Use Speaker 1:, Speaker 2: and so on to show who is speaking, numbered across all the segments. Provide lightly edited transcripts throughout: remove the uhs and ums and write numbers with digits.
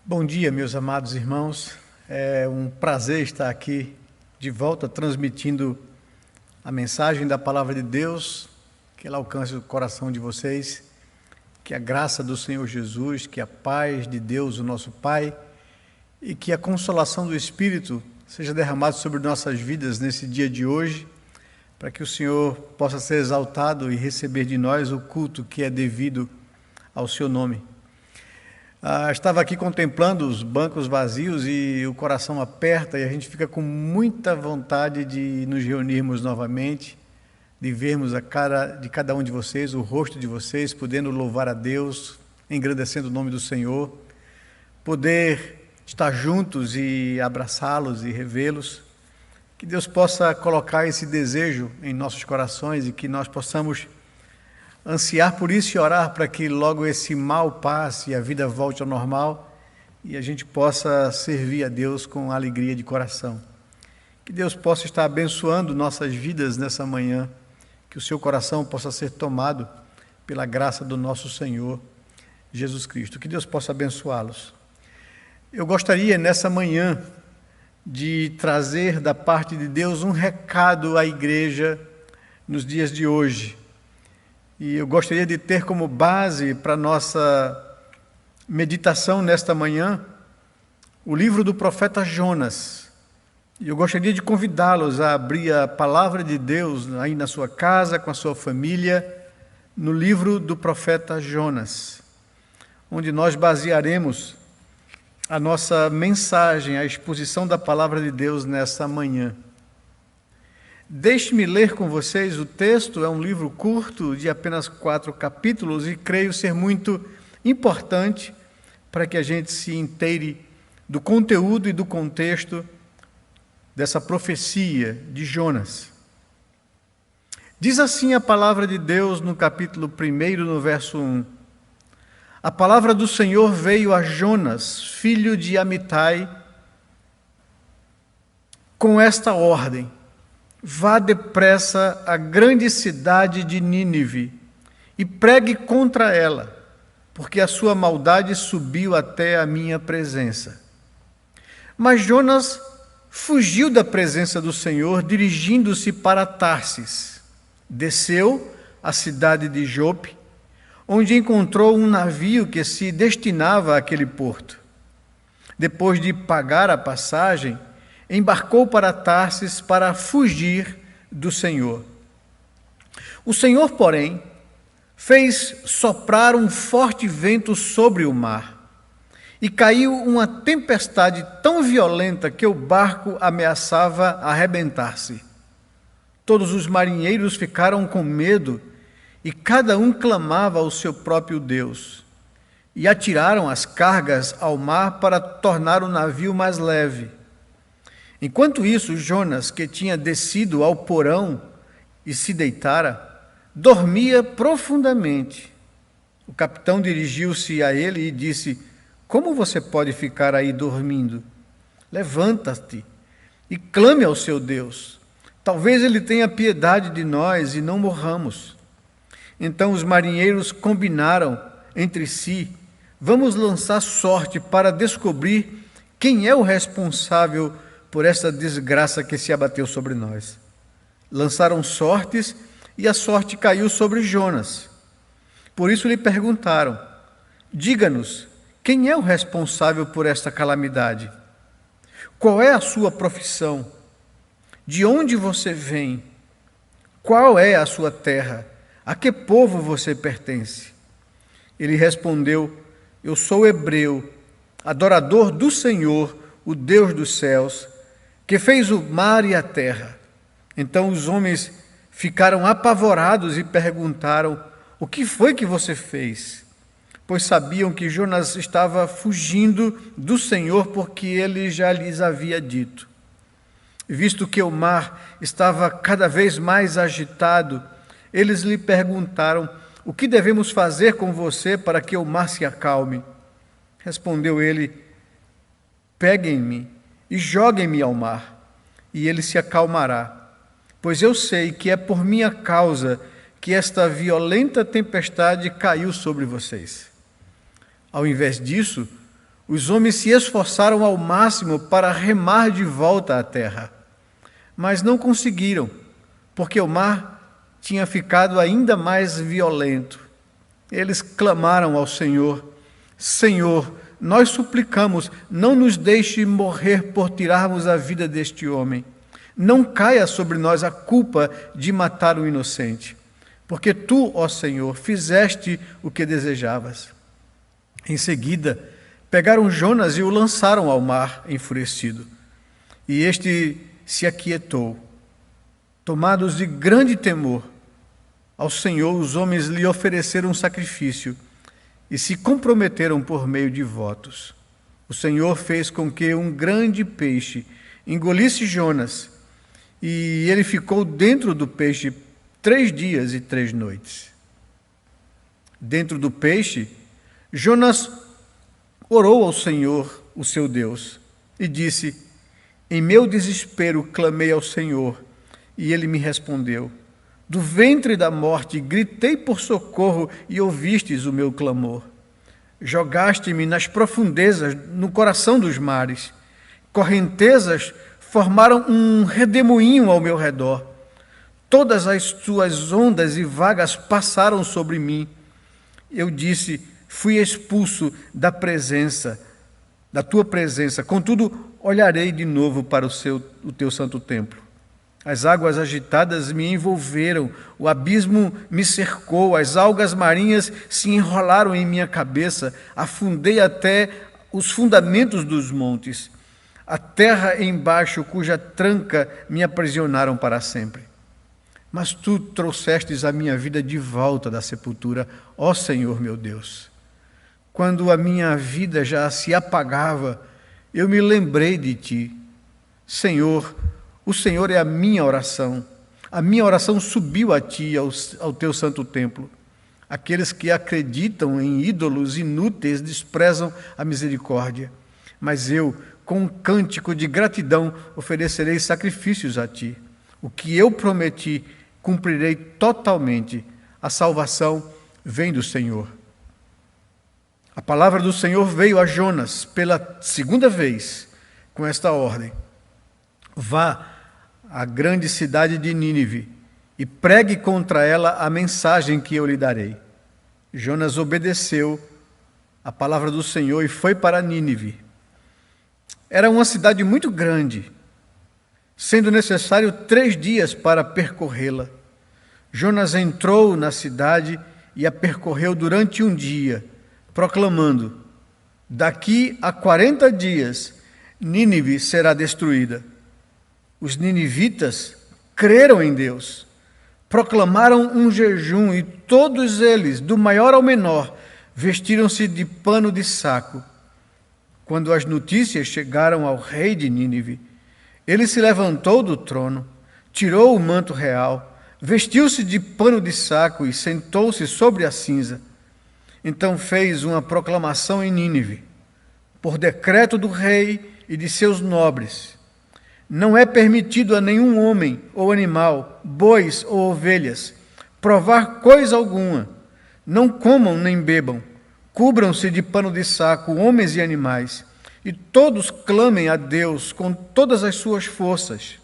Speaker 1: Bom dia, meus amados irmãos. É um prazer estar aqui de volta transmitindo a mensagem da Palavra de Deus, que ela alcance o coração de vocês, que a graça do Senhor Jesus, que a paz de Deus, o nosso Pai, e que a consolação do Espírito seja derramada sobre nossas vidas nesse dia de hoje, para que o Senhor possa ser exaltado e receber de nós o culto que é devido ao seu nome. Estava aqui contemplando os bancos vazios e o coração aperta e a gente fica com muita vontade de nos reunirmos novamente, de vermos a cara de cada um de vocês, o rosto de vocês, podendo louvar a Deus, engrandecendo o nome do Senhor, poder estar juntos e abraçá-los e revê-los. Que Deus possa colocar esse desejo em nossos corações e que nós possamos ansiar por isso e orar para que logo esse mal passe e a vida volte ao normal e a gente possa servir a Deus com alegria de coração. Que Deus possa estar abençoando nossas vidas nessa manhã, que o seu coração possa ser tomado pela graça do nosso Senhor Jesus Cristo. Que Deus possa abençoá-los. Eu gostaria nessa manhã de trazer da parte de Deus um recado à igreja nos dias de hoje. E eu gostaria de ter como base para nossa meditação nesta manhã o livro do profeta Jonas. E eu gostaria de convidá-los a abrir a palavra de Deus aí na sua casa, com a sua família, no livro do profeta Jonas, onde nós basearemos a nossa mensagem, a exposição da palavra de Deus nessa manhã. Deixe-me ler com vocês o texto, é um livro curto de apenas 4 capítulos e creio ser muito importante para que a gente se inteire do conteúdo e do contexto dessa profecia de Jonas. Diz assim a palavra de Deus no capítulo 1, no verso 1. A palavra do Senhor veio a Jonas, filho de Amitai, com esta ordem: vá depressa à grande cidade de Nínive e pregue contra ela, porque a sua maldade subiu até a minha presença. Mas Jonas fugiu da presença do Senhor, dirigindo-se para Tarsis. Desceu à cidade de Jope, onde encontrou um navio que se destinava àquele porto. Depois de pagar a passagem, embarcou para Tarsis para fugir do Senhor. O Senhor, porém, fez soprar um forte vento sobre o mar, e caiu uma tempestade tão violenta que o barco ameaçava arrebentar-se. Todos os marinheiros ficaram com medo, e cada um clamava ao seu próprio Deus, e atiraram as cargas ao mar para tornar o navio mais leve. Enquanto isso, Jonas, que tinha descido ao porão e se deitara, dormia profundamente. O capitão dirigiu-se a ele e disse: como você pode ficar aí dormindo? Levanta-te e clame ao seu Deus. Talvez ele tenha piedade de nós e não morramos. Então os marinheiros combinaram entre si: vamos lançar sorte para descobrir quem é o responsável por esta desgraça que se abateu sobre nós. Lançaram sortes e a sorte caiu sobre Jonas. Por isso lhe perguntaram: diga-nos, quem é o responsável por esta calamidade? Qual é a sua profissão? De onde você vem? Qual é a sua terra? A que povo você pertence? Ele respondeu: eu sou hebreu, adorador do Senhor, o Deus dos céus, que fez o mar e a terra. Então os homens ficaram apavorados e perguntaram: o que foi que você fez? Pois sabiam que Jonas estava fugindo do Senhor, porque ele já lhes havia dito. Visto que o mar estava cada vez mais agitado, eles lhe perguntaram: o que devemos fazer com você para que o mar se acalme? Respondeu ele: peguem-me e joguem-me ao mar, e ele se acalmará, pois eu sei que é por minha causa que esta violenta tempestade caiu sobre vocês. Ao invés disso, Os homens se esforçaram ao máximo para remar de volta à terra, mas não conseguiram, porque o mar tinha ficado ainda mais violento. Eles clamaram ao Senhor: Senhor, nós suplicamos, não nos deixe morrer por tirarmos a vida deste homem. Não caia sobre nós a culpa de matar o inocente, porque tu, ó Senhor, fizeste o que desejavas. Em seguida, pegaram Jonas e o lançaram ao mar enfurecido. E este se aquietou. Tomados de grande temor, ao Senhor os homens lhe ofereceram um sacrifício e se comprometeram por meio de votos. O Senhor fez com que um grande peixe engolisse Jonas, e ele ficou dentro do peixe 3 dias e 3 noites. Dentro do peixe, Jonas orou ao Senhor, o seu Deus, e disse: Em meu desespero clamei ao Senhor, e ele me respondeu. Do ventre da morte gritei por socorro, e ouvistes o meu clamor. Jogaste-me nas profundezas, no coração dos mares. Correntezas formaram um redemoinho ao meu redor. Todas as tuas ondas e vagas passaram sobre mim. Eu disse: fui expulso da tua presença. Contudo, olharei de novo para o teu santo templo. As águas agitadas me envolveram, o abismo me cercou, as algas marinhas se enrolaram em minha cabeça, afundei até os fundamentos dos montes. A terra embaixo, cuja tranca me aprisionaram para sempre. Mas tu trouxestes a minha vida de volta da sepultura, ó Senhor meu Deus. Quando a minha vida já se apagava, eu me lembrei de ti. Senhor, o Senhor é a minha oração. A minha oração subiu a ti, ao teu santo templo. Aqueles que acreditam em ídolos inúteis desprezam a misericórdia. Mas eu, com um cântico de gratidão, oferecerei sacrifícios a ti. O que eu prometi, cumprirei totalmente. A salvação vem do Senhor. A palavra do Senhor veio a Jonas pela segunda vez com esta ordem: vá à grande cidade de Nínive e pregue contra ela a mensagem que eu lhe darei. Jonas obedeceu a palavra do Senhor e foi para Nínive. Era uma cidade muito grande, sendo necessário 3 dias para percorrê-la. Jonas entrou na cidade e a percorreu durante um dia, proclamando: daqui a 40 dias, Nínive será destruída. Os ninivitas creram em Deus, proclamaram um jejum e todos eles, do maior ao menor, vestiram-se de pano de saco. Quando as notícias chegaram ao rei de Nínive, ele se levantou do trono, tirou o manto real, vestiu-se de pano de saco e sentou-se sobre a cinza. Então fez uma proclamação em Nínive, por decreto do rei e de seus nobres: não é permitido a nenhum homem ou animal, bois ou ovelhas, provar coisa alguma. Não comam nem bebam, cubram-se de pano de saco, homens e animais, e todos clamem a Deus com todas as suas forças.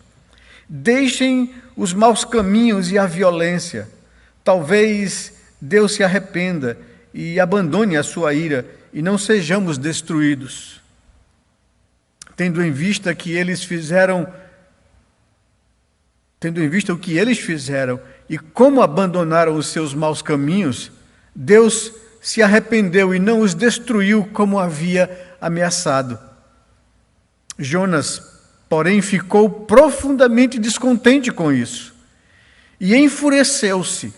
Speaker 1: Deixem os maus caminhos e a violência. Talvez Deus se arrependa e abandone a sua ira, e não sejamos destruídos. Tendo em vista o que eles fizeram e como abandonaram os seus maus caminhos, Deus se arrependeu e não os destruiu como havia ameaçado. Jonas, porém, ficou profundamente descontente com isso e enfureceu-se.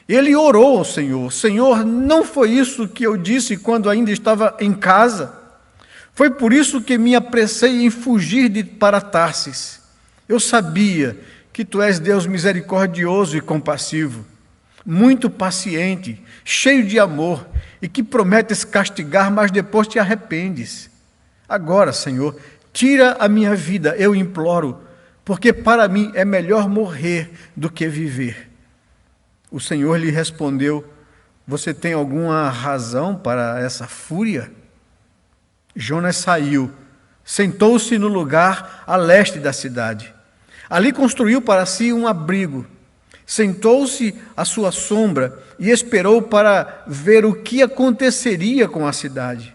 Speaker 1: Ele orou ao Senhor: Senhor, não foi isso que eu disse quando ainda estava em casa? Foi por isso que me apressei em fugir para Tarsis. Eu sabia que tu és Deus misericordioso e compassivo, muito paciente, cheio de amor, e que prometes castigar, mas depois te arrependes. Agora, Senhor, tira a minha vida, eu imploro, porque para mim é melhor morrer do que viver. O Senhor lhe respondeu: você tem alguma razão para essa fúria? Jonas saiu, sentou-se no lugar a leste da cidade. Ali construiu para si um abrigo, sentou-se à sua sombra e esperou para ver o que aconteceria com a cidade.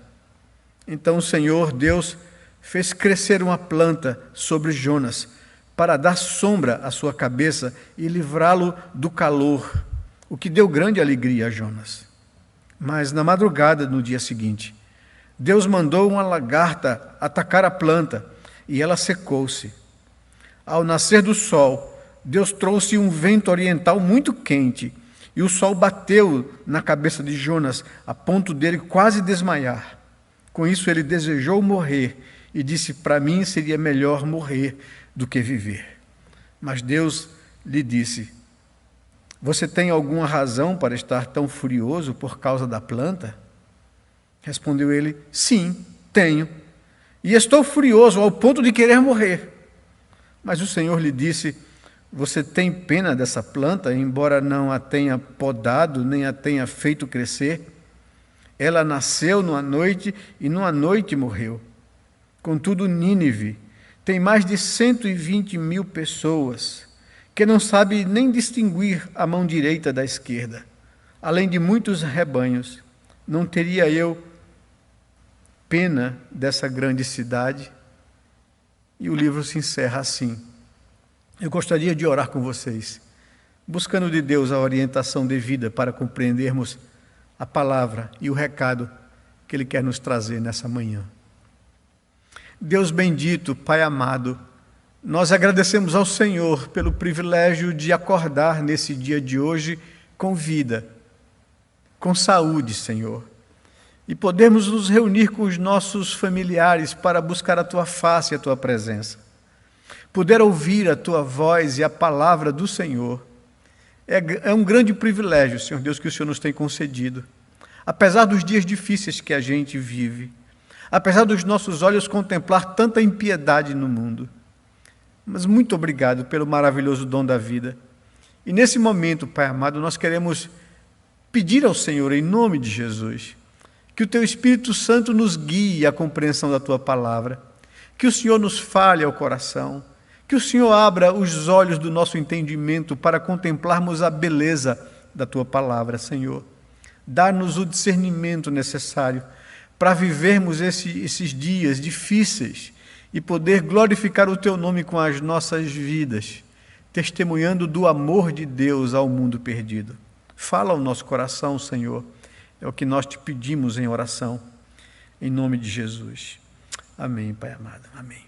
Speaker 1: Então o Senhor Deus fez crescer uma planta sobre Jonas, para dar sombra à sua cabeça e livrá-lo do calor, o que deu grande alegria a Jonas. Mas na madrugada, no dia seguinte, Deus mandou uma lagarta atacar a planta e ela secou-se. Ao nascer do sol, Deus trouxe um vento oriental muito quente e o sol bateu na cabeça de Jonas a ponto dele quase desmaiar. Com isso ele desejou morrer e disse: para mim seria melhor morrer do que viver. Mas Deus lhe disse: você tem alguma razão para estar tão furioso por causa da planta? Respondeu ele: sim, tenho. E estou furioso ao ponto de querer morrer. Mas o Senhor lhe disse: você tem pena dessa planta, embora não a tenha podado, nem a tenha feito crescer? Ela nasceu numa noite e numa noite morreu. Contudo, Nínive tem mais de 120 mil pessoas que não sabe nem distinguir a mão direita da esquerda, além de muitos rebanhos. Não teria eu pena dessa grande cidade? E o livro se encerra assim. Eu gostaria de orar com vocês, buscando de Deus a orientação devida para compreendermos a palavra e o recado que Ele quer nos trazer nessa manhã. Deus bendito, Pai amado, nós agradecemos ao Senhor pelo privilégio de acordar nesse dia de hoje com vida, com saúde, Senhor, e podermos nos reunir com os nossos familiares para buscar a Tua face e a Tua presença. Poder ouvir a Tua voz e a palavra do Senhor é um grande privilégio, Senhor Deus, que o Senhor nos tem concedido. Apesar dos dias difíceis que a gente vive, apesar dos nossos olhos contemplar tanta impiedade no mundo. Mas muito obrigado pelo maravilhoso dom da vida. E nesse momento, Pai amado, nós queremos pedir ao Senhor, em nome de Jesus, que o Teu Espírito Santo nos guie à compreensão da Tua palavra, que o Senhor nos fale ao coração, que o Senhor abra os olhos do nosso entendimento para contemplarmos a beleza da Tua palavra, Senhor. Dá-nos o discernimento necessário para vivermos esses dias difíceis e poder glorificar o Teu nome com as nossas vidas, testemunhando do amor de Deus ao mundo perdido. Fala ao nosso coração, Senhor, é o que nós Te pedimos em oração, em nome de Jesus. Amém, Pai amado, amém.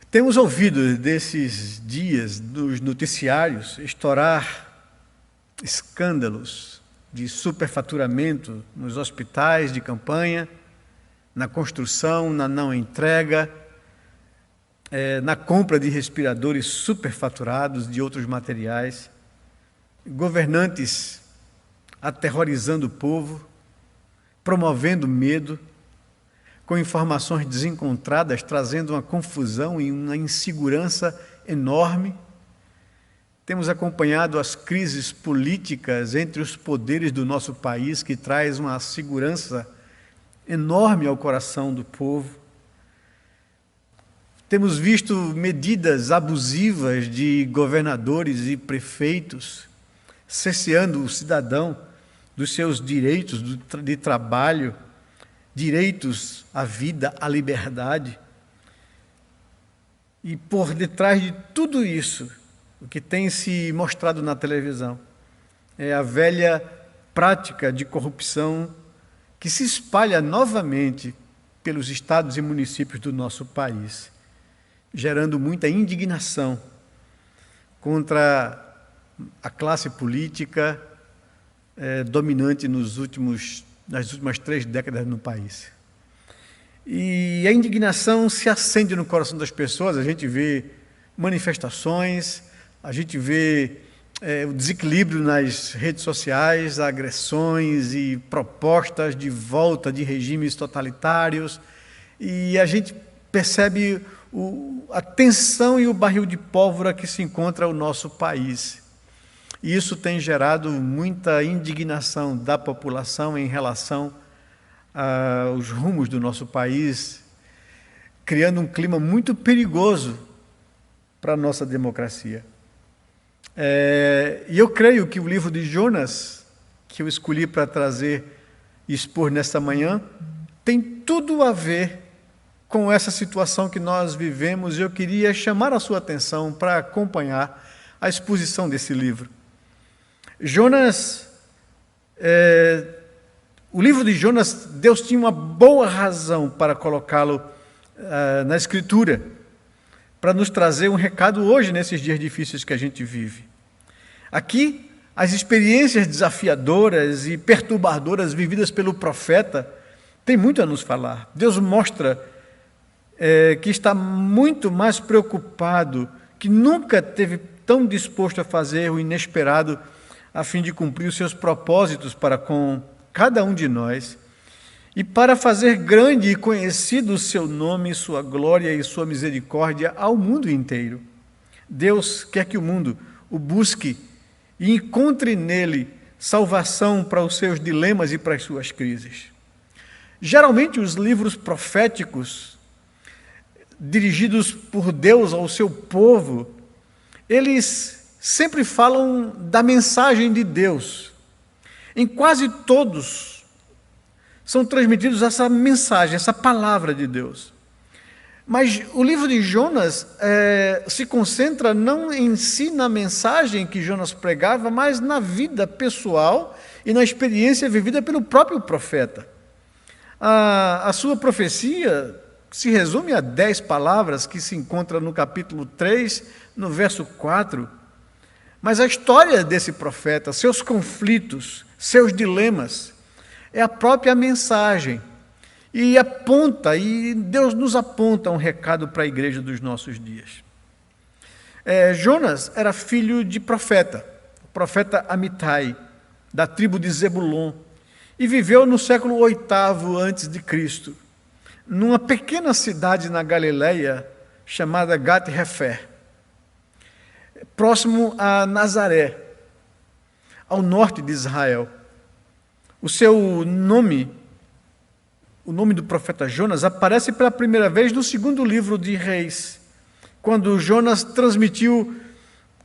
Speaker 1: Temos ouvido desses dias dos noticiários estourar escândalos de superfaturamento nos hospitais de campanha, na construção, na não entrega, na compra de respiradores superfaturados, de outros materiais, governantes aterrorizando o povo, promovendo medo, com informações desencontradas, trazendo uma confusão e uma insegurança enorme. Temos acompanhado as crises políticas entre os poderes do nosso país, que traz uma segurança enorme ao coração do povo. Temos visto medidas abusivas de governadores e prefeitos, cerceando o cidadão dos seus direitos de trabalho, direitos à vida, à liberdade. E por detrás de tudo isso, o que tem se mostrado na televisão é a velha prática de corrupção que se espalha novamente pelos estados e municípios do nosso país, gerando muita indignação contra a classe política dominante nas últimas 3 décadas no país. E a indignação se acende no coração das pessoas, a gente vê manifestações, a gente vê o desequilíbrio nas redes sociais, agressões e propostas de volta de regimes totalitários, e a gente percebe a tensão e o barril de pólvora que se encontra o nosso país. E isso tem gerado muita indignação da população em relação os rumos do nosso país, criando um clima muito perigoso para a nossa democracia. E eu creio que o livro de Jonas, que eu escolhi para trazer e expor nesta manhã, tem tudo a ver com essa situação que nós vivemos, e eu queria chamar a sua atenção para acompanhar a exposição desse livro. Jonas, o livro de Jonas, Deus tinha uma boa razão para colocá-lo na Escritura, para nos trazer um recado hoje, nesses dias difíceis que a gente vive. Aqui, as experiências desafiadoras e perturbadoras vividas pelo profeta têm muito a nos falar. Deus mostra que está muito mais preocupado, que nunca esteve tão disposto a fazer o inesperado a fim de cumprir os seus propósitos para com cada um de nós e para fazer grande e conhecido o seu nome, sua glória e sua misericórdia ao mundo inteiro. Deus quer que o mundo o busque e encontre nele salvação para os seus dilemas e para as suas crises. Geralmente os livros proféticos dirigidos por Deus ao seu povo, eles sempre falam da mensagem de Deus. Em quase todos são transmitidos essa mensagem, essa palavra de Deus. Mas o livro de Jonas se concentra não em si na mensagem que Jonas pregava, mas na vida pessoal e na experiência vivida pelo próprio profeta. A sua profecia se resume a 10 palavras que se encontram no capítulo 3, no verso 4. Mas a história desse profeta, seus conflitos, seus dilemas, é a própria mensagem. E Deus nos aponta um recado para a igreja dos nossos dias. Jonas era filho de profeta, o profeta Amitai, da tribo de Zebulon, e viveu no século 8º a.C., numa pequena cidade na Galileia chamada Gat-Hefer, próximo a Nazaré, ao norte de Israel. O seu nome, o nome do profeta Jonas, aparece pela primeira vez no 2º livro de Reis, quando Jonas transmitiu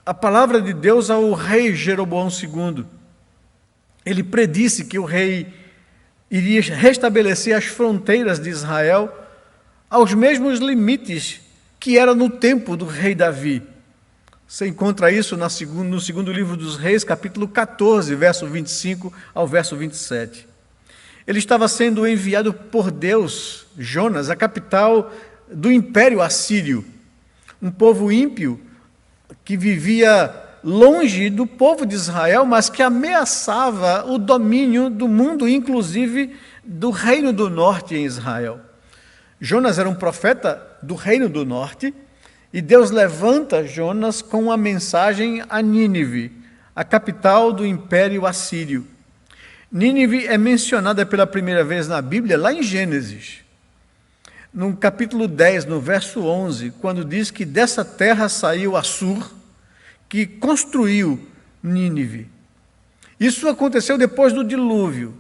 Speaker 1: a palavra de Deus ao rei Jeroboão II. Ele predisse que o rei iria restabelecer as fronteiras de Israel aos mesmos limites que era no tempo do rei Davi. Você encontra isso no 2º livro dos Reis, capítulo 14, verso 25 ao verso 27. Ele estava sendo enviado por Deus, Jonas, à capital do Império Assírio, um povo ímpio que vivia longe do povo de Israel, mas que ameaçava o domínio do mundo, inclusive do Reino do Norte em Israel. Jonas era um profeta do Reino do Norte, e Deus levanta Jonas com uma mensagem a Nínive, a capital do Império Assírio. Nínive é mencionada pela primeira vez na Bíblia, lá em Gênesis, no capítulo 10, no verso 11, quando diz que dessa terra saiu Assur, que construiu Nínive. Isso aconteceu depois do dilúvio,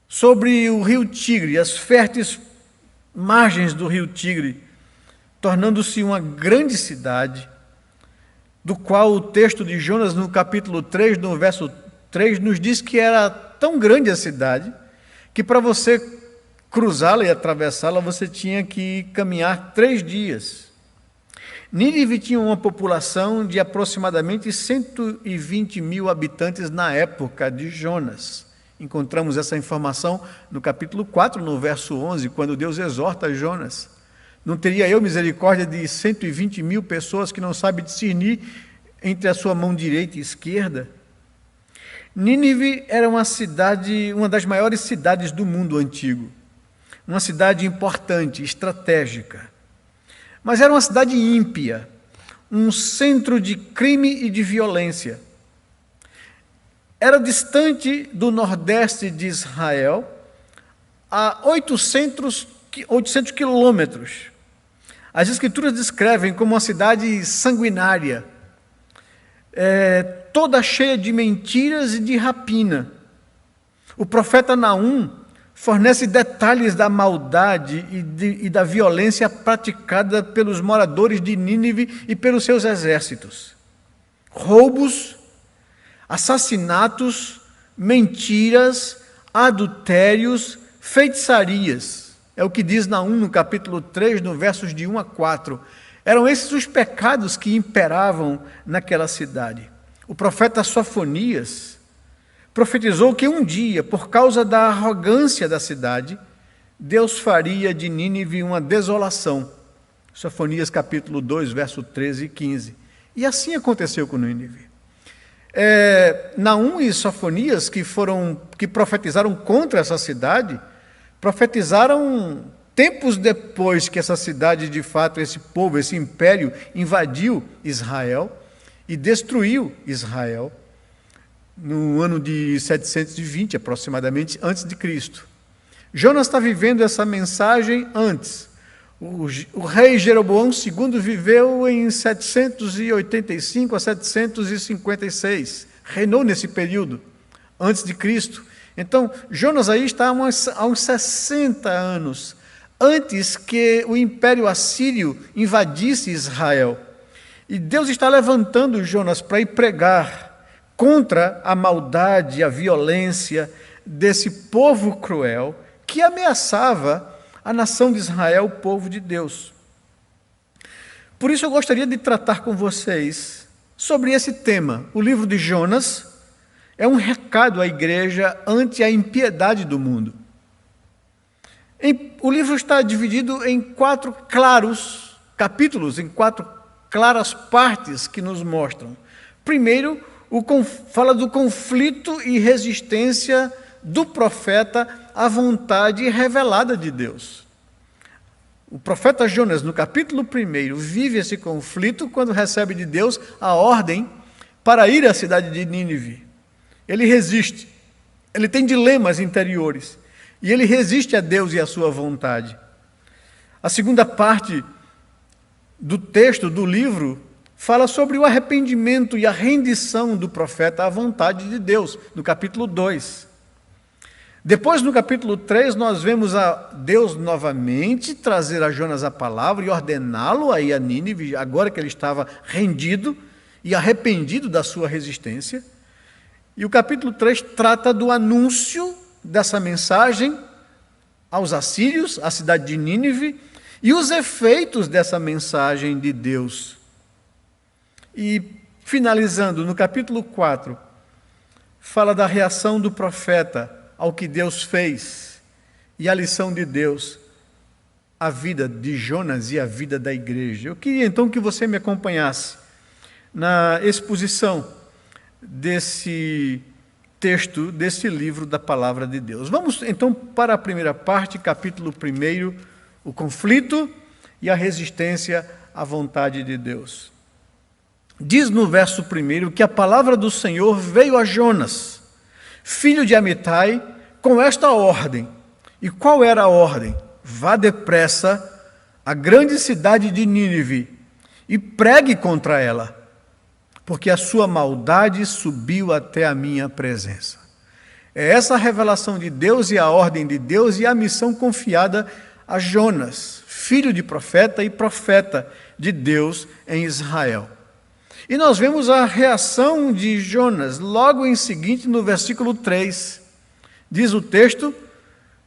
Speaker 1: sobre o rio Tigre, as férteis margens do rio Tigre, tornando-se uma grande cidade, do qual o texto de Jonas, no capítulo 3, no verso 3, nos diz que era tão grande a cidade, que para você cruzá-la e atravessá-la, você tinha que caminhar 3 dias. Nínive tinha uma população de aproximadamente 120 mil habitantes na época de Jonas. Encontramos essa informação no capítulo 4, no verso 11, quando Deus exorta Jonas. Não teria eu misericórdia de 120 mil pessoas que não sabem discernir entre a sua mão direita e esquerda? Nínive era uma cidade, uma das maiores cidades do mundo antigo. Uma cidade importante, estratégica. Mas era uma cidade ímpia, um centro de crime e de violência. Era distante do nordeste de Israel, a 800 quilômetros. As Escrituras descrevem como uma cidade sanguinária, toda cheia de mentiras e de rapina. O profeta Naum fornece detalhes da maldade e da violência praticada pelos moradores de Nínive e pelos seus exércitos. Roubos, assassinatos, mentiras, adultérios, feitiçarias. É o que diz Naum no capítulo 3, no versos de 1 a 4. Eram esses os pecados que imperavam naquela cidade. O profeta Sofonias profetizou que um dia, por causa da arrogância da cidade, Deus faria de Nínive uma desolação. Sofonias capítulo 2, verso 13 e 15. E assim aconteceu com Nínive. Naum e Sofonias, que profetizaram contra essa cidade, profetizaram tempos depois que essa cidade, de fato, esse povo, esse império, invadiu Israel e destruiu Israel, no ano de 720, aproximadamente, antes de Cristo. Jonas está vivendo essa mensagem antes. O rei Jeroboão II viveu em 785 a 756, reinou nesse período, antes de Cristo. Então, Jonas aí está há uns 60 anos, antes que o Império Assírio invadisse Israel. E Deus está levantando Jonas para ir pregar contra a maldade, a violência desse povo cruel que ameaçava a nação de Israel, o povo de Deus. Por isso eu gostaria de tratar com vocês sobre esse tema. O livro de Jonas é um recado à igreja ante a impiedade do mundo. O livro está dividido em 4 claros capítulos, em 4 claras partes que nos mostram. Primeiro, fala do conflito e resistência do profeta à vontade revelada de Deus. O profeta Jonas, no capítulo 1, vive esse conflito quando recebe de Deus a ordem para ir à cidade de Nínive. Ele resiste, ele tem dilemas interiores, e ele resiste a Deus e à sua vontade. A segunda parte do texto, do livro, fala sobre o arrependimento e a rendição do profeta à vontade de Deus, no capítulo 2. Depois, no capítulo 3, nós vemos a Deus novamente trazer a Jonas a palavra e ordená-lo a ir a Nínive, agora que ele estava rendido e arrependido da sua resistência. E o capítulo 3 trata do anúncio dessa mensagem aos assírios, à cidade de Nínive, e os efeitos dessa mensagem de Deus. E, finalizando, no capítulo 4, fala da reação do profeta ao que Deus fez e a lição de Deus, a vida de Jonas e a vida da igreja. Eu queria então que você me acompanhasse na exposição desse texto, desse livro da Palavra de Deus. Vamos então para a primeira parte, capítulo 1, o conflito e a resistência à vontade de Deus. Diz no verso 1 que a palavra do Senhor veio a Jonas, filho de Amitai, com esta ordem. E qual era a ordem? Vá depressa à grande cidade de Nínive e pregue contra ela, porque a sua maldade subiu até a minha presença. É essa a revelação de Deus e a ordem de Deus e a missão confiada a Jonas, filho de profeta e profeta de Deus em Israel. E nós vemos a reação de Jonas logo em seguinte no versículo 3. Diz o texto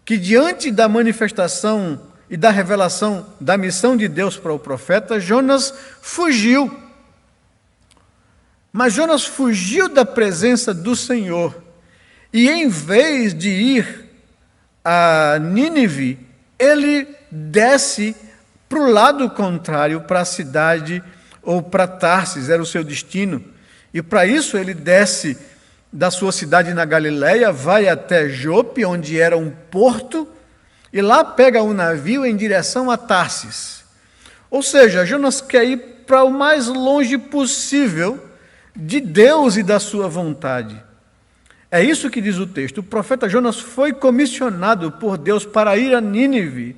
Speaker 1: que diante da manifestação e da revelação da missão de Deus para o profeta, Jonas fugiu. Mas Jonas fugiu da presença do Senhor. E em vez de ir a Nínive, ele desce para o lado contrário, para a cidade ou para Tarsis, era o seu destino. E para isso ele desce da sua cidade na Galileia, vai até Jope, onde era um porto, e lá pega um navio em direção a Tarsis. Ou seja, Jonas quer ir para o mais longe possível de Deus e da sua vontade. É isso que diz o texto. O profeta Jonas foi comissionado por Deus para ir a Nínive.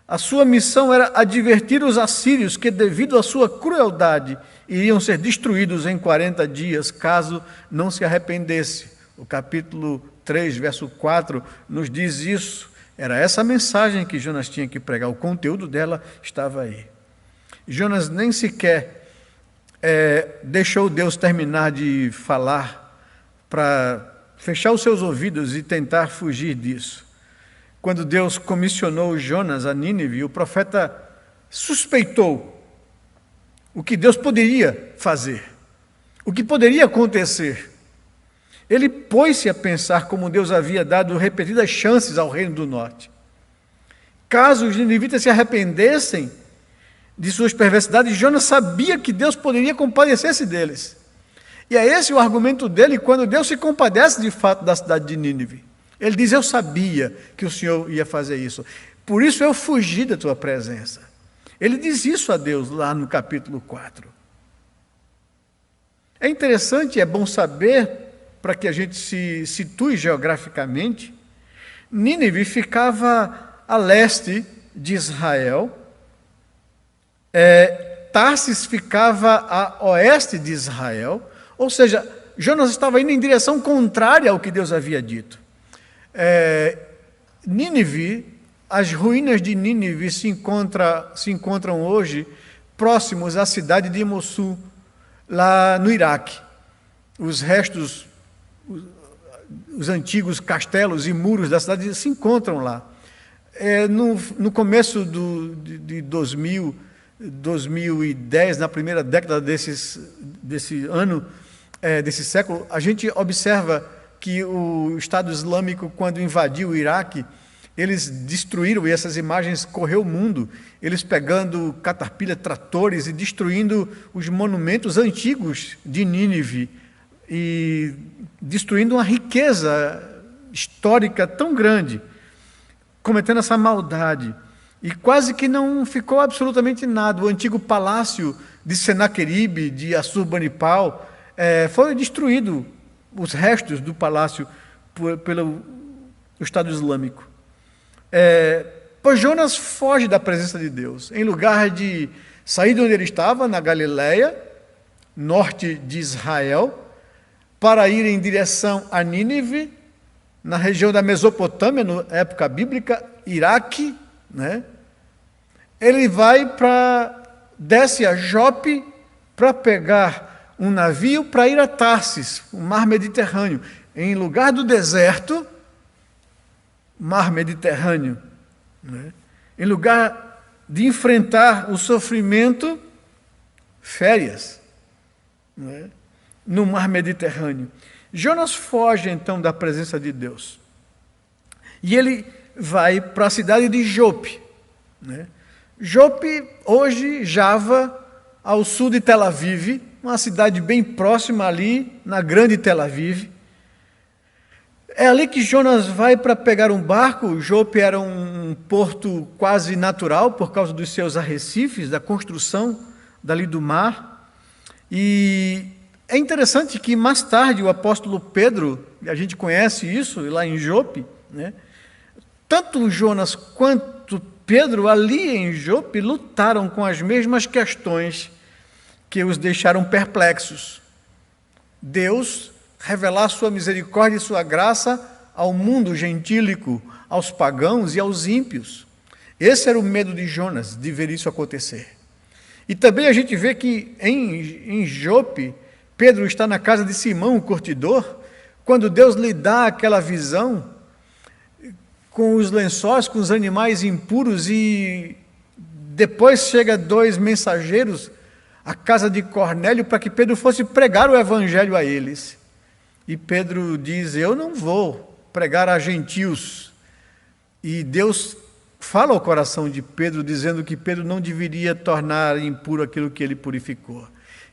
Speaker 1: A sua missão era advertir os assírios que, devido à sua crueldade, iriam ser destruídos em 40 dias, caso não se arrependesse. O capítulo 3, verso 4, nos diz isso. Era essa a mensagem que Jonas tinha que pregar, o conteúdo dela estava aí. Jonas nem sequer deixou Deus terminar de falar para fechar os seus ouvidos e tentar fugir disso. Quando Deus comissionou Jonas a Nínive, o profeta suspeitou o que Deus poderia fazer, o que poderia acontecer. Ele pôs-se a pensar como Deus havia dado repetidas chances ao reino do norte. Caso os ninivitas se arrependessem de suas perversidades, Jonas sabia que Deus poderia compadecer-se deles. E é esse o argumento dele quando Deus se compadece de fato da cidade de Nínive. Ele diz: eu sabia que o Senhor ia fazer isso, por isso eu fugi da tua presença. Ele diz isso a Deus lá no capítulo 4. É interessante, é bom saber, para que a gente se situe geograficamente, Nínive ficava a leste de Israel, Tarsis ficava a oeste de Israel, ou seja, Jonas estava indo em direção contrária ao que Deus havia dito. Nínive, as ruínas de Nínive se encontram hoje próximos à cidade de Mossul, lá no Iraque. Os restos, os antigos castelos e muros da cidade se encontram lá. No começo de 2010, na primeira década desse ano, desse século, a gente observa que o Estado Islâmico, quando invadiu o Iraque, eles destruíram, e essas imagens correu o mundo, eles pegando caterpillar, tratores e destruindo os monumentos antigos de Nínive e destruindo uma riqueza histórica tão grande, cometendo essa maldade. E quase que não ficou absolutamente nada. O antigo palácio de Senaqueribe, de Assurbanipal, foi destruído, os restos do palácio, pelo Estado Islâmico. Pois Jonas foge da presença de Deus. Em lugar de sair de onde ele estava, na Galileia, norte de Israel, para ir em direção a Nínive, na região da Mesopotâmia, na época bíblica, Iraque, né? Ele desce a Jope para pegar um navio para ir a Tarsis, o mar Mediterrâneo. Em lugar do deserto, mar Mediterrâneo, né? Em lugar de enfrentar o sofrimento, férias, né? No mar Mediterrâneo. Jonas foge então da presença de Deus. E ele vai para a cidade de Jope, né? Jope, hoje, Java, ao sul de Tel Aviv, uma cidade bem próxima ali, na grande Tel Aviv. É ali que Jonas vai para pegar um barco. Jope era um porto quase natural, por causa dos seus arrecifes, da construção dali do mar. E é interessante que mais tarde o apóstolo Pedro, a gente conhece isso lá em Jope, né? Tanto Jonas quanto Pedro, ali em Jope, lutaram com as mesmas questões que os deixaram perplexos. Deus revelar sua misericórdia e sua graça ao mundo gentílico, aos pagãos e aos ímpios. Esse era o medo de Jonas, de ver isso acontecer. E também a gente vê que em Jope, Pedro está na casa de Simão, o curtidor, quando Deus lhe dá aquela visão com os lençóis, com os animais impuros, e depois chega 2 mensageiros à casa de Cornélio para que Pedro fosse pregar o evangelho a eles. E Pedro diz: eu não vou pregar a gentios. E Deus fala ao coração de Pedro, dizendo que Pedro não deveria tornar impuro aquilo que ele purificou.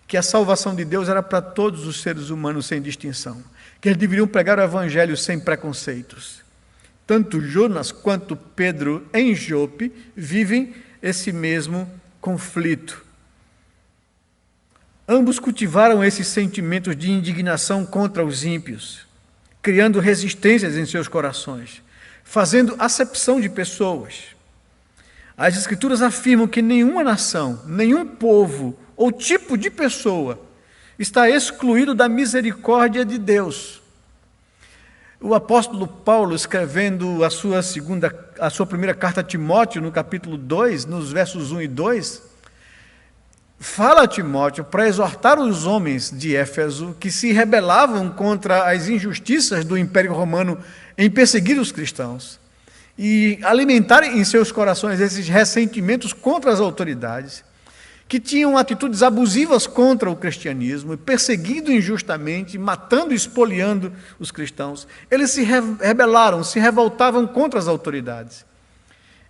Speaker 1: Que a salvação de Deus era para todos os seres humanos sem distinção. Que eles deveriam pregar o evangelho sem preconceitos. Tanto Jonas quanto Pedro, em Jope, vivem esse mesmo conflito. Ambos cultivaram esses sentimentos de indignação contra os ímpios, criando resistências em seus corações, fazendo acepção de pessoas. As Escrituras afirmam que nenhuma nação, nenhum povo ou tipo de pessoa está excluído da misericórdia de Deus. O apóstolo Paulo, escrevendo a sua primeira carta a Timóteo, no capítulo 2, nos versos 1 e 2, fala a Timóteo para exortar os homens de Éfeso que se rebelavam contra as injustiças do Império Romano em perseguir os cristãos e alimentarem em seus corações esses ressentimentos contra as autoridades, que tinham atitudes abusivas contra o cristianismo, perseguindo injustamente, matando e espoliando os cristãos. Eles se rebelaram, se revoltavam contra as autoridades.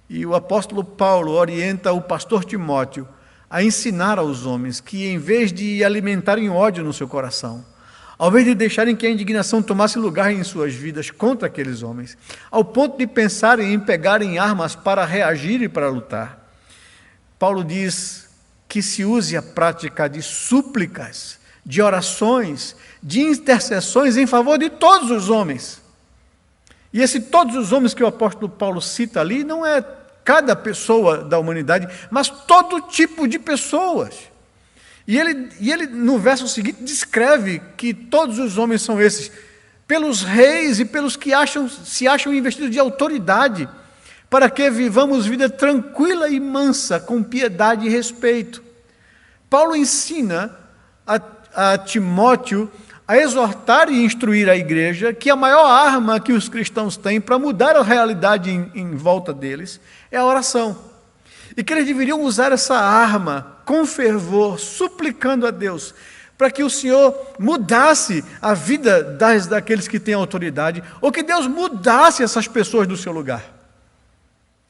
Speaker 1: E o apóstolo Paulo orienta o pastor Timóteo a ensinar aos homens que, em vez de alimentarem ódio no seu coração, ao invés de deixarem que a indignação tomasse lugar em suas vidas contra aqueles homens, ao ponto de pensarem em pegarem armas para reagir e para lutar, Paulo diz que se use a prática de súplicas, de orações, de intercessões em favor de todos os homens. E esse todos os homens que o apóstolo Paulo cita ali não é cada pessoa da humanidade, mas todo tipo de pessoas. E ele, no verso seguinte, descreve que todos os homens são esses, pelos reis e pelos que se acham investidos de autoridade, para que vivamos vida tranquila e mansa, com piedade e respeito. Paulo ensina a Timóteo a exortar e instruir a igreja que a maior arma que os cristãos têm para mudar a realidade em volta deles é a oração. E que eles deveriam usar essa arma com fervor, suplicando a Deus, para que o Senhor mudasse a vida daqueles que têm autoridade, ou que Deus mudasse essas pessoas do seu lugar.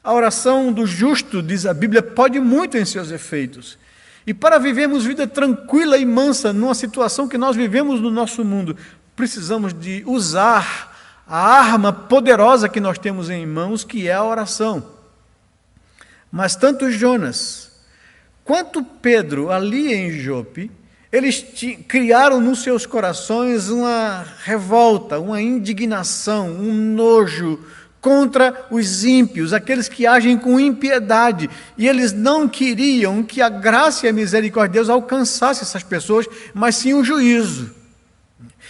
Speaker 1: A oração do justo, diz a Bíblia, pode muito em seus efeitos. E para vivermos vida tranquila e mansa numa situação que nós vivemos no nosso mundo, precisamos de usar a arma poderosa que nós temos em mãos, que é a oração. Mas tanto Jonas quanto Pedro, ali em Jope, eles criaram nos seus corações uma revolta, uma indignação, um nojo contra os ímpios, aqueles que agem com impiedade. E eles não queriam que a graça e a misericórdia de Deus alcançasse essas pessoas, mas sim o juízo.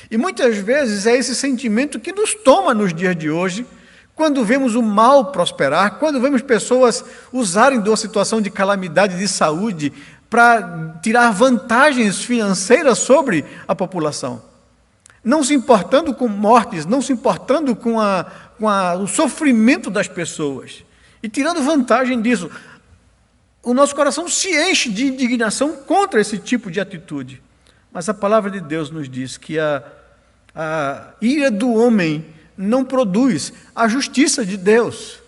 Speaker 1: E muitas vezes é esse sentimento que nos toma nos dias de hoje, quando vemos o mal prosperar, quando vemos pessoas usarem de uma situação de calamidade de saúde para tirar vantagens financeiras sobre a população. Não se importando com mortes, não se importando com o sofrimento das pessoas. E tirando vantagem disso, o nosso coração se enche de indignação contra esse tipo de atitude. Mas a palavra de Deus nos diz que a ira do homem não produz a justiça de Deus.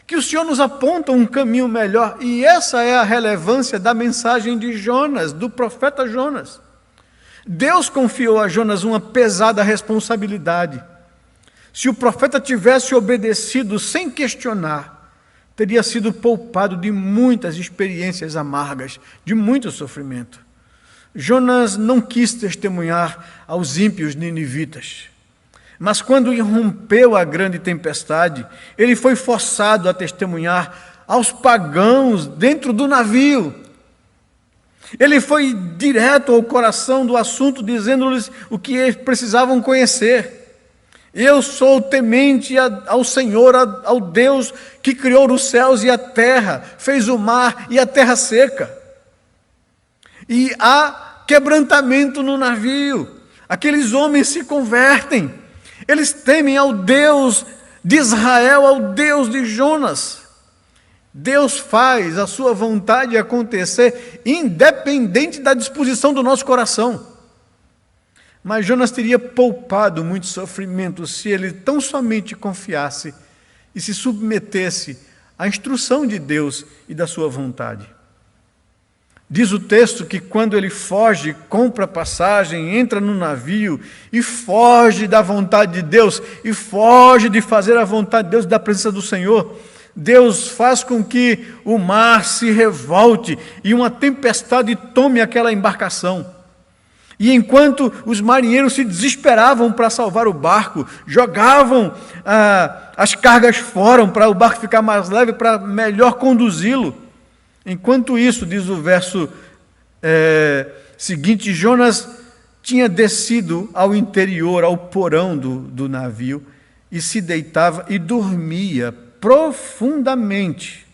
Speaker 1: Que o Senhor nos aponta um caminho melhor, e essa é a relevância da mensagem de Jonas, do profeta Jonas. Deus confiou a Jonas uma pesada responsabilidade. Se o profeta tivesse obedecido sem questionar, teria sido poupado de muitas experiências amargas, de muito sofrimento. Jonas não quis testemunhar aos ímpios ninivitas. Mas quando irrompeu a grande tempestade, ele foi forçado a testemunhar aos pagãos dentro do navio. Ele foi direto ao coração do assunto, dizendo-lhes o que eles precisavam conhecer. Eu sou temente ao Senhor, ao Deus que criou os céus e a terra, fez o mar e a terra seca. E há quebrantamento no navio. Aqueles homens se convertem. Eles temem ao Deus de Israel, ao Deus de Jonas. Deus faz a sua vontade acontecer, independente da disposição do nosso coração. Mas Jonas teria poupado muito sofrimento se ele tão somente confiasse e se submetesse à instrução de Deus e da sua vontade. Diz o texto que quando ele foge, compra passagem, entra no navio e foge da vontade de Deus, e foge de fazer a vontade de Deus e da presença do Senhor, Deus faz com que o mar se revolte e uma tempestade tome aquela embarcação. E enquanto os marinheiros se desesperavam para salvar o barco, jogavam as cargas fora para o barco ficar mais leve, para melhor conduzi-lo. Enquanto isso, diz o verso seguinte, Jonas tinha descido ao interior, ao porão do navio, e se deitava e dormia profundamente.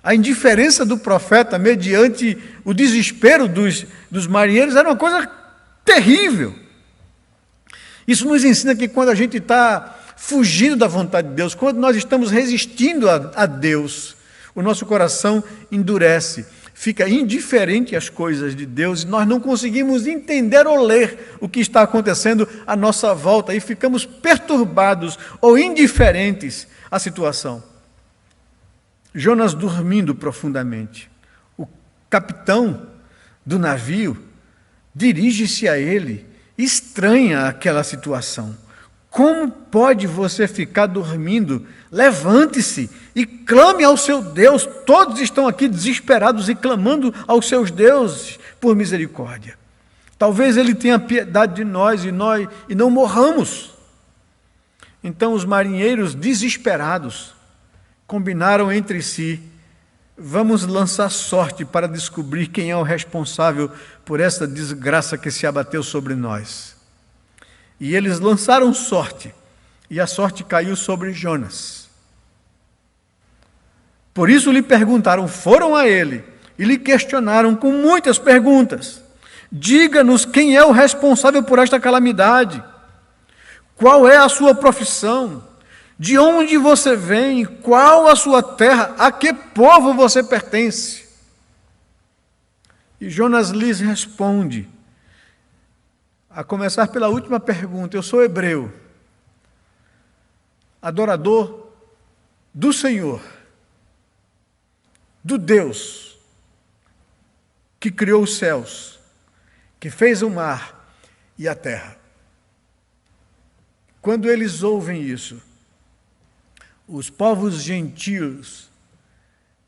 Speaker 1: A indiferença do profeta mediante o desespero dos marinheiros era uma coisa terrível. Isso nos ensina que quando a gente está fugindo da vontade de Deus, quando nós estamos resistindo a Deus, o nosso coração endurece, fica indiferente às coisas de Deus e nós não conseguimos entender ou ler o que está acontecendo à nossa volta e ficamos perturbados ou indiferentes à situação. Jonas dormindo profundamente. O capitão do navio dirige-se a ele, estranha aquela situação. Como pode você ficar dormindo? Levante-se e clame ao seu Deus. Todos estão aqui desesperados e clamando aos seus deuses por misericórdia. Talvez ele tenha piedade de nós e não morramos. Então os marinheiros desesperados combinaram entre si: vamos lançar sorte para descobrir quem é o responsável por essa desgraça que se abateu sobre nós. E eles lançaram sorte, e a sorte caiu sobre Jonas. Por isso lhe perguntaram, foram a ele, e lhe questionaram com muitas perguntas. Diga-nos quem é o responsável por esta calamidade. Qual é a sua profissão? De onde você vem? Qual a sua terra? A que povo você pertence? E Jonas lhes responde, a começar pela última pergunta: eu sou hebreu, adorador do Senhor, do Deus que criou os céus, que fez o mar e a terra. Quando eles ouvem isso, os povos gentios,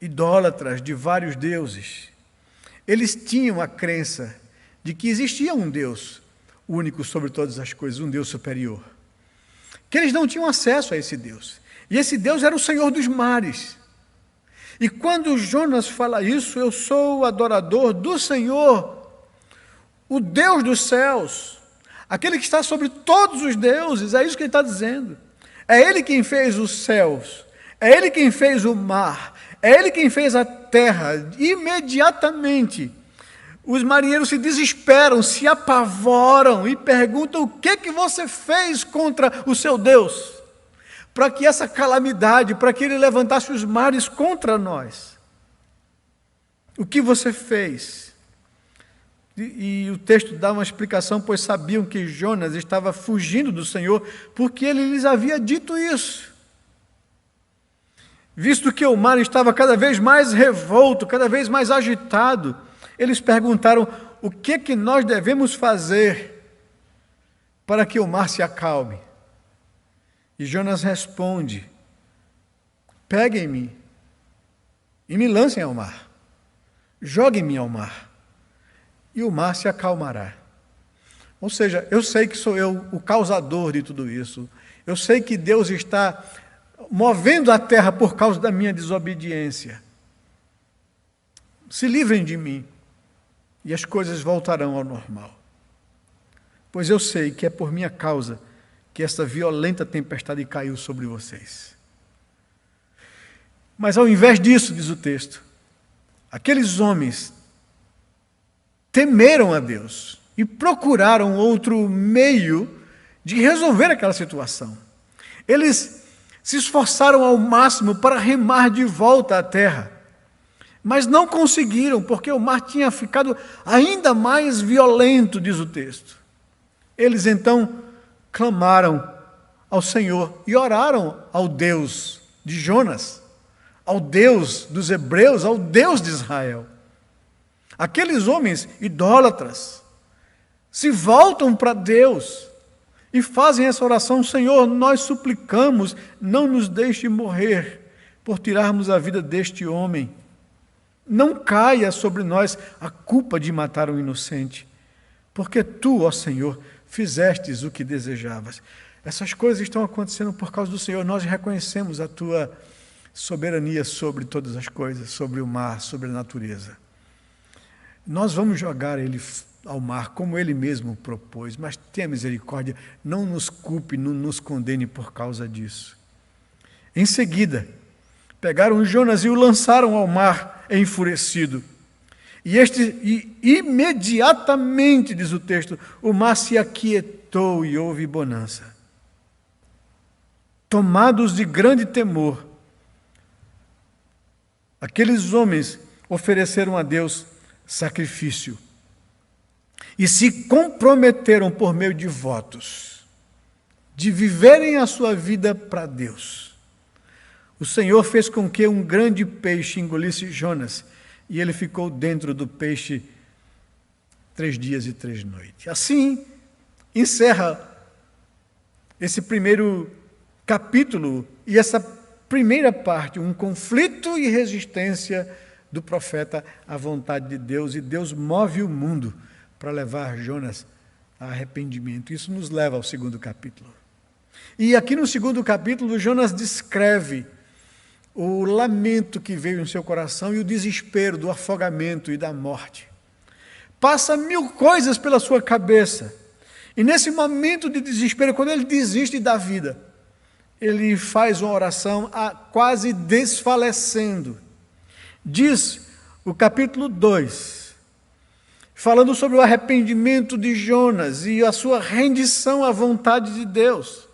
Speaker 1: idólatras de vários deuses, eles tinham a crença de que existia um Deus único sobre todas as coisas, um Deus superior. Que eles não tinham acesso a esse Deus. E esse Deus era o Senhor dos mares. E quando Jonas fala isso, eu sou o adorador do Senhor, o Deus dos céus, aquele que está sobre todos os deuses, é isso que ele está dizendo. É Ele quem fez os céus, é Ele quem fez o mar, é Ele quem fez a terra. Imediatamente, os marinheiros se desesperam, se apavoram e perguntam: o que você fez contra o seu Deus? Para que essa calamidade, para que Ele levantasse os mares contra nós. O que você fez? E o texto dá uma explicação, pois sabiam que Jonas estava fugindo do Senhor, porque ele lhes havia dito isso. Visto que o mar estava cada vez mais revolto, cada vez mais agitado, eles perguntaram: o que nós devemos fazer para que o mar se acalme? E Jonas responde: peguem-me e me lancem ao mar, joguem-me ao mar, e o mar se acalmará. Ou seja, eu sei que sou eu o causador de tudo isso. Eu sei que Deus está movendo a terra por causa da minha desobediência. Se livrem de mim e as coisas voltarão ao normal. Pois eu sei que é por minha causa que esta violenta tempestade caiu sobre vocês. Mas ao invés disso, diz o texto, aqueles homens temeram a Deus e procuraram outro meio de resolver aquela situação. Eles se esforçaram ao máximo para remar de volta à terra, mas não conseguiram, porque o mar tinha ficado ainda mais violento, diz o texto. Eles então clamaram ao Senhor e oraram ao Deus de Jonas, ao Deus dos hebreus, ao Deus de Israel. Aqueles homens idólatras se voltam para Deus e fazem essa oração: Senhor, nós suplicamos, não nos deixe morrer por tirarmos a vida deste homem. Não caia sobre nós a culpa de matar um inocente, porque Tu, ó Senhor, fizestes o que desejavas. Essas coisas estão acontecendo por causa do Senhor. Nós reconhecemos a Tua soberania sobre todas as coisas, sobre o mar, sobre a natureza. nós vamos jogar ele ao mar, como ele mesmo propôs, mas tenha misericórdia, não nos culpe, não nos condene por causa disso. Em seguida, pegaram Jonas e o lançaram ao mar enfurecido. E imediatamente, diz o texto, o mar se aquietou e houve bonança. Tomados de grande temor, aqueles homens ofereceram a Deus sacrifício e se comprometeram por meio de votos, de viverem a sua vida para Deus. O Senhor fez com que um grande peixe engolisse Jonas, e ele ficou dentro do peixe 3 dias e 3 noites. Assim, encerra esse primeiro capítulo e essa primeira parte, um conflito e resistência do profeta à vontade de Deus, e Deus move o mundo para levar Jonas a arrependimento. Isso nos leva ao segundo capítulo. E aqui no segundo capítulo, Jonas descreve o lamento que veio em seu coração e o desespero do afogamento e da morte. Passa 1000 coisas pela sua cabeça. E nesse momento de desespero, quando ele desiste da vida, ele faz uma oração quase desfalecendo. Diz o capítulo 2, falando sobre o arrependimento de Jonas e a sua rendição à vontade de Deus.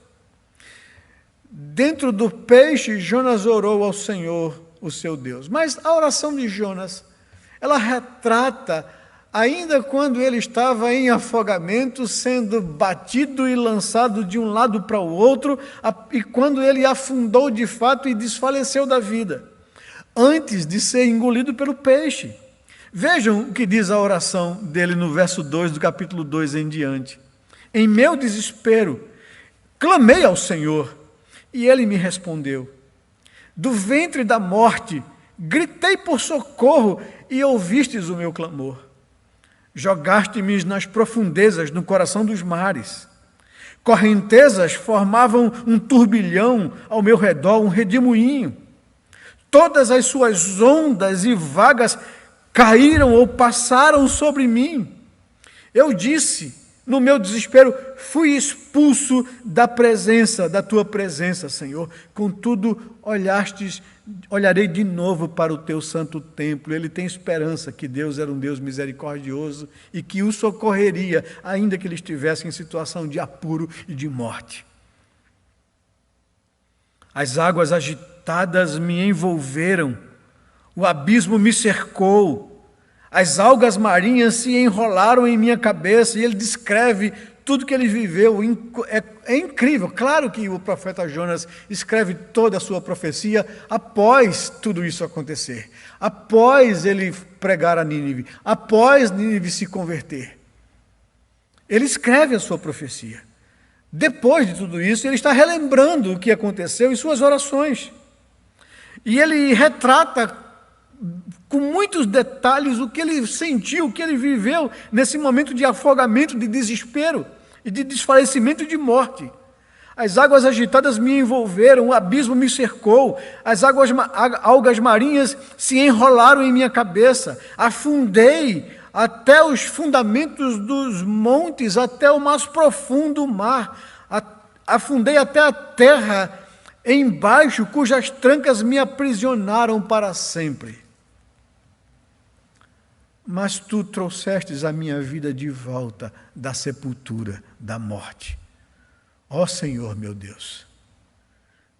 Speaker 1: Dentro do peixe, Jonas orou ao Senhor, o seu Deus. Mas a oração de Jonas, ela retrata, ainda quando ele estava em afogamento, sendo batido e lançado de um lado para o outro, e quando ele afundou de fato e desfaleceu da vida, antes de ser engolido pelo peixe. Vejam o que diz a oração dele no verso 2 do capítulo 2 em diante. Em meu desespero, clamei ao Senhor, e ele me respondeu. Do ventre da morte, gritei por socorro, e ouvistes o meu clamor. Jogaste-me nas profundezas, no coração dos mares. Correntezas formavam um turbilhão ao meu redor, um redemoinho. Todas as suas ondas e vagas caíram ou passaram sobre mim. Eu disse, no meu desespero, fui expulso da tua presença, Senhor. Contudo, olharei de novo para o teu santo templo. Ele tem esperança que Deus era um Deus misericordioso e que o socorreria, ainda que ele estivesse em situação de apuro e de morte. As águas agitadas me envolveram, o abismo me cercou, as algas marinhas se enrolaram em minha cabeça, e ele descreve tudo que ele viveu. É incrível. Claro que o profeta Jonas escreve toda a sua profecia após tudo isso acontecer, após ele pregar a Nínive, após Nínive se converter. Ele escreve a sua profecia. Depois de tudo isso, ele está relembrando o que aconteceu em suas orações. E ele retrata com muitos detalhes o que ele sentiu, o que ele viveu nesse momento de afogamento, de desespero e de desfalecimento e de morte. As águas agitadas me envolveram, o abismo me cercou, as algas marinhas se enrolaram em minha cabeça, afundei até os fundamentos dos montes, até o mais profundo mar, afundei até a terra embaixo, cujas trancas me aprisionaram para sempre. Mas tu trouxestes a minha vida de volta da sepultura, da morte. Ó Senhor, meu Deus,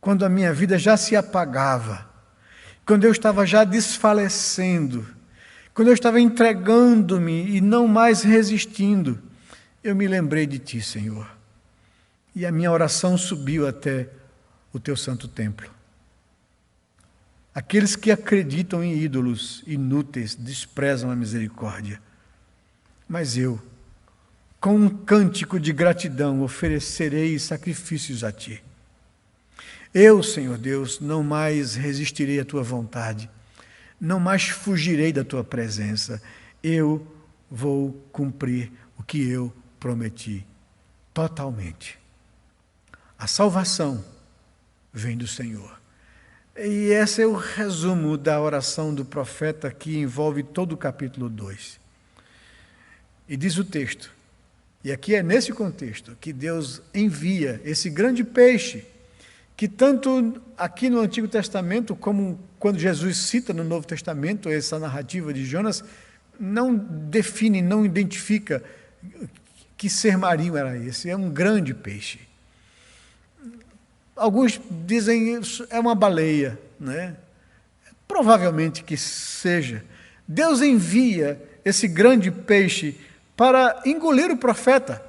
Speaker 1: quando a minha vida já se apagava, quando eu estava já desfalecendo, quando eu estava entregando-me e não mais resistindo, eu me lembrei de ti, Senhor. E a minha oração subiu até o teu santo templo. Aqueles que acreditam em ídolos inúteis desprezam a misericórdia. Mas eu, com um cântico de gratidão, oferecerei sacrifícios a ti. Eu, Senhor Deus, não mais resistirei à tua vontade, não mais fugirei da tua presença. Eu vou cumprir o que eu prometi totalmente. A salvação vem do Senhor. E esse é o resumo da oração do profeta que envolve todo o capítulo 2. E diz o texto, e aqui é nesse contexto que Deus envia esse grande peixe, que tanto aqui no Antigo Testamento, como quando Jesus cita no Novo Testamento essa narrativa de Jonas, não define, não identifica que ser marinho era esse. É um grande peixe. Alguns dizem é uma baleia, né? Provavelmente que seja. Deus envia esse grande peixe para engolir o profeta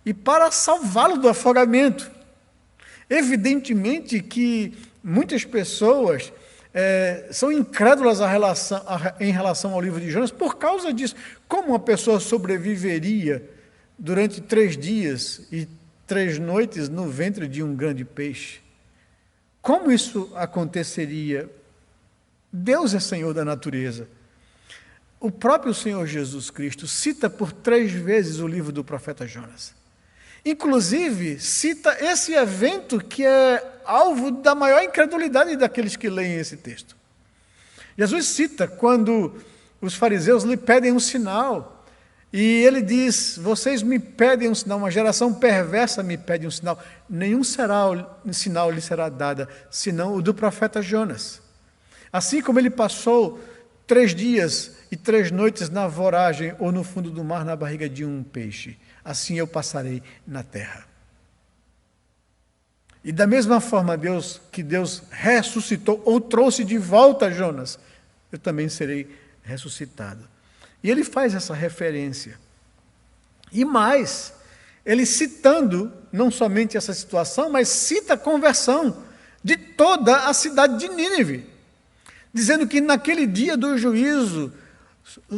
Speaker 1: e para salvá-lo do afogamento. Evidentemente que muitas pessoas são incrédulas em relação ao livro de Jonas por causa disso. Como uma pessoa sobreviveria durante 3 dias e 3 noites no ventre de um grande peixe? Como isso aconteceria? Deus é Senhor da natureza. O próprio Senhor Jesus Cristo cita por 3 vezes o livro do profeta Jonas. Inclusive, cita esse evento que é alvo da maior incredulidade daqueles que leem esse texto. Jesus cita quando os fariseus lhe pedem um sinal, e ele diz, vocês me pedem um sinal, uma geração perversa me pede um sinal, nenhum sinal lhe será dado, senão o do profeta Jonas. Assim como ele passou 3 dias e 3 noites na voragem ou no fundo do mar na barriga de um peixe, assim eu passarei na terra. E da mesma forma Deus ressuscitou ou trouxe de volta Jonas, eu também serei ressuscitado. E ele faz essa referência. E mais, ele citando não somente essa situação, mas cita a conversão de toda a cidade de Nínive, dizendo que naquele dia do juízo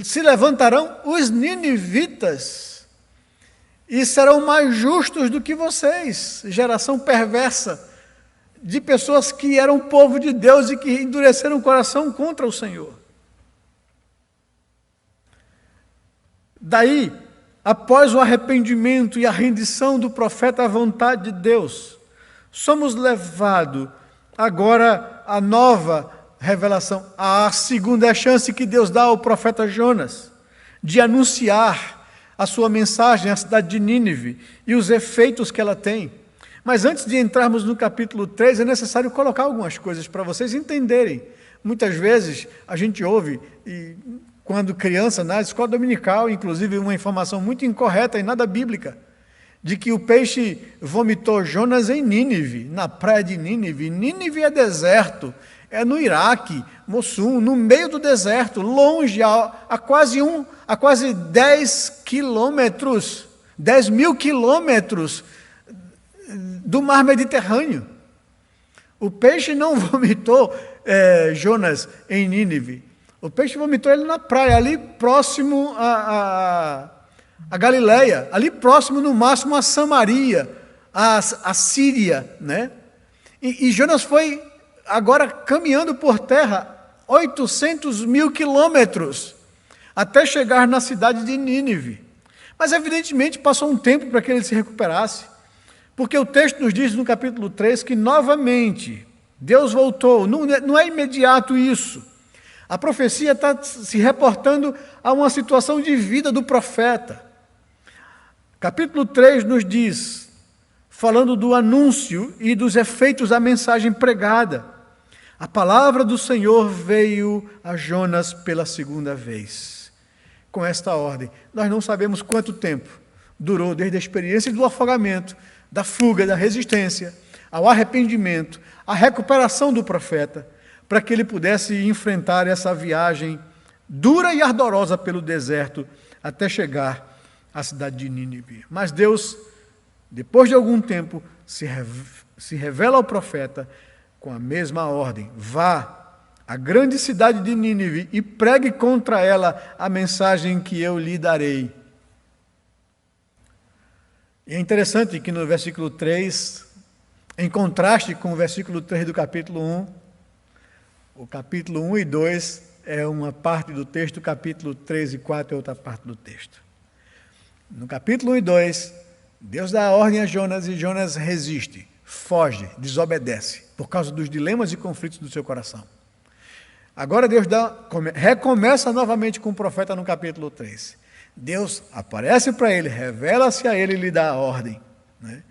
Speaker 1: se levantarão os ninivitas e serão mais justos do que vocês, geração perversa, de pessoas que eram povo de Deus e que endureceram o coração contra o Senhor. Daí, após o arrependimento e a rendição do profeta à vontade de Deus, somos levados agora à nova revelação, a segunda chance que Deus dá ao profeta Jonas, de anunciar a sua mensagem à cidade de Nínive e os efeitos que ela tem. Mas antes de entrarmos no capítulo 3, é necessário colocar algumas coisas para vocês entenderem. Muitas vezes a gente ouve, quando criança, na escola dominical, inclusive uma informação muito incorreta e nada bíblica, de que o peixe vomitou Jonas em Nínive, na praia de Nínive. Nínive é deserto, é no Iraque, Mossul, no meio do deserto, longe, a quase 10 quilômetros, 10.000 quilômetros do mar Mediterrâneo. O peixe não vomitou Jonas em Nínive. O peixe vomitou ele na praia, ali próximo a Galileia, ali próximo no máximo a Samaria, a Síria, né? E Jonas foi agora caminhando por terra 800.000 quilômetros até chegar na cidade de Nínive. Mas evidentemente passou um tempo para que ele se recuperasse, porque o texto nos diz no capítulo 3 que novamente Deus voltou, não é imediato isso. A profecia está se reportando a uma situação de vida do profeta. Capítulo 3 nos diz, falando do anúncio e dos efeitos da mensagem pregada. A palavra do Senhor veio a Jonas pela segunda vez. Com esta ordem, nós não sabemos quanto tempo durou desde a experiência do afogamento, da fuga, da resistência, ao arrependimento, à recuperação do profeta, para que ele pudesse enfrentar essa viagem dura e ardorosa pelo deserto até chegar à cidade de Nínive. Mas Deus, depois de algum tempo, se revela ao profeta com a mesma ordem: vá à grande cidade de Nínive e pregue contra ela a mensagem que eu lhe darei. E é interessante que no versículo 3, em contraste com o versículo 3 do capítulo 1, o capítulo 1 e 2 é uma parte do texto, o capítulo 3 e 4 é outra parte do texto. No capítulo 1 e 2, Deus dá a ordem a Jonas e Jonas resiste, foge, desobedece, por causa dos dilemas e conflitos do seu coração. Agora Deus recomeça novamente com o profeta no capítulo 3. Deus aparece para ele, revela-se a ele e lhe dá a ordem, né?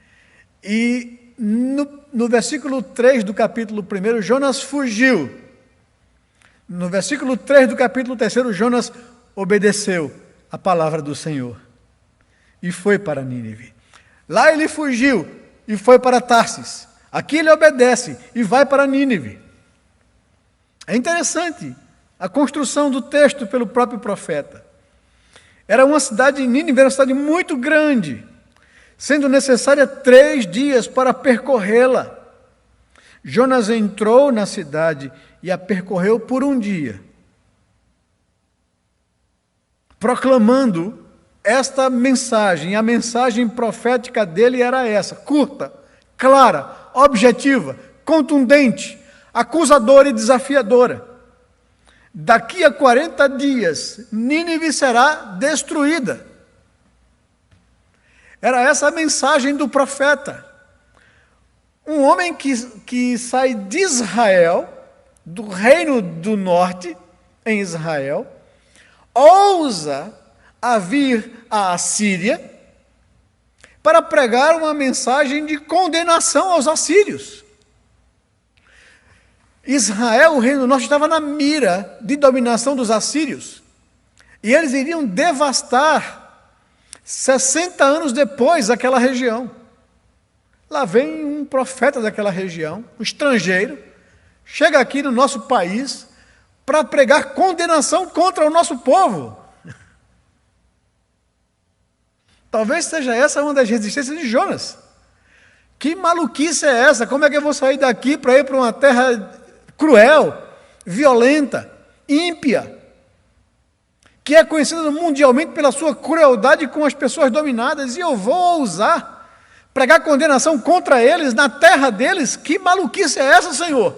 Speaker 1: E no versículo 3 do capítulo 1, Jonas fugiu. No versículo 3 do capítulo 3, Jonas obedeceu a palavra do Senhor e foi para Nínive. Lá ele fugiu e foi para Tarsis. Aqui ele obedece e vai para Nínive. É interessante a construção do texto pelo próprio profeta. Era uma cidade, Nínive era uma cidade muito grande, sendo necessária 3 dias para percorrê-la. Jonas entrou na cidade e a percorreu por 1 dia, proclamando esta mensagem. A mensagem profética dele era essa, curta, clara, objetiva, contundente, acusadora e desafiadora. Daqui a 40 dias, Nínive será destruída. Era essa a mensagem do profeta. Um homem que sai de Israel, do reino do norte, em Israel, ousa a vir à Assíria para pregar uma mensagem de condenação aos assírios. Israel, o reino do norte, estava na mira de dominação dos assírios. E eles iriam devastar 60 anos depois aquela região. Lá vem um profeta daquela região, um estrangeiro, chega aqui no nosso país para pregar condenação contra o nosso povo. Talvez seja essa uma das resistências de Jonas. Que maluquice é essa? Como é que eu vou sair daqui para ir para uma terra cruel, violenta, ímpia, que é conhecida mundialmente pela sua crueldade com as pessoas dominadas, e eu vou ousar pregar condenação contra eles, na terra deles? Que maluquice é essa, Senhor?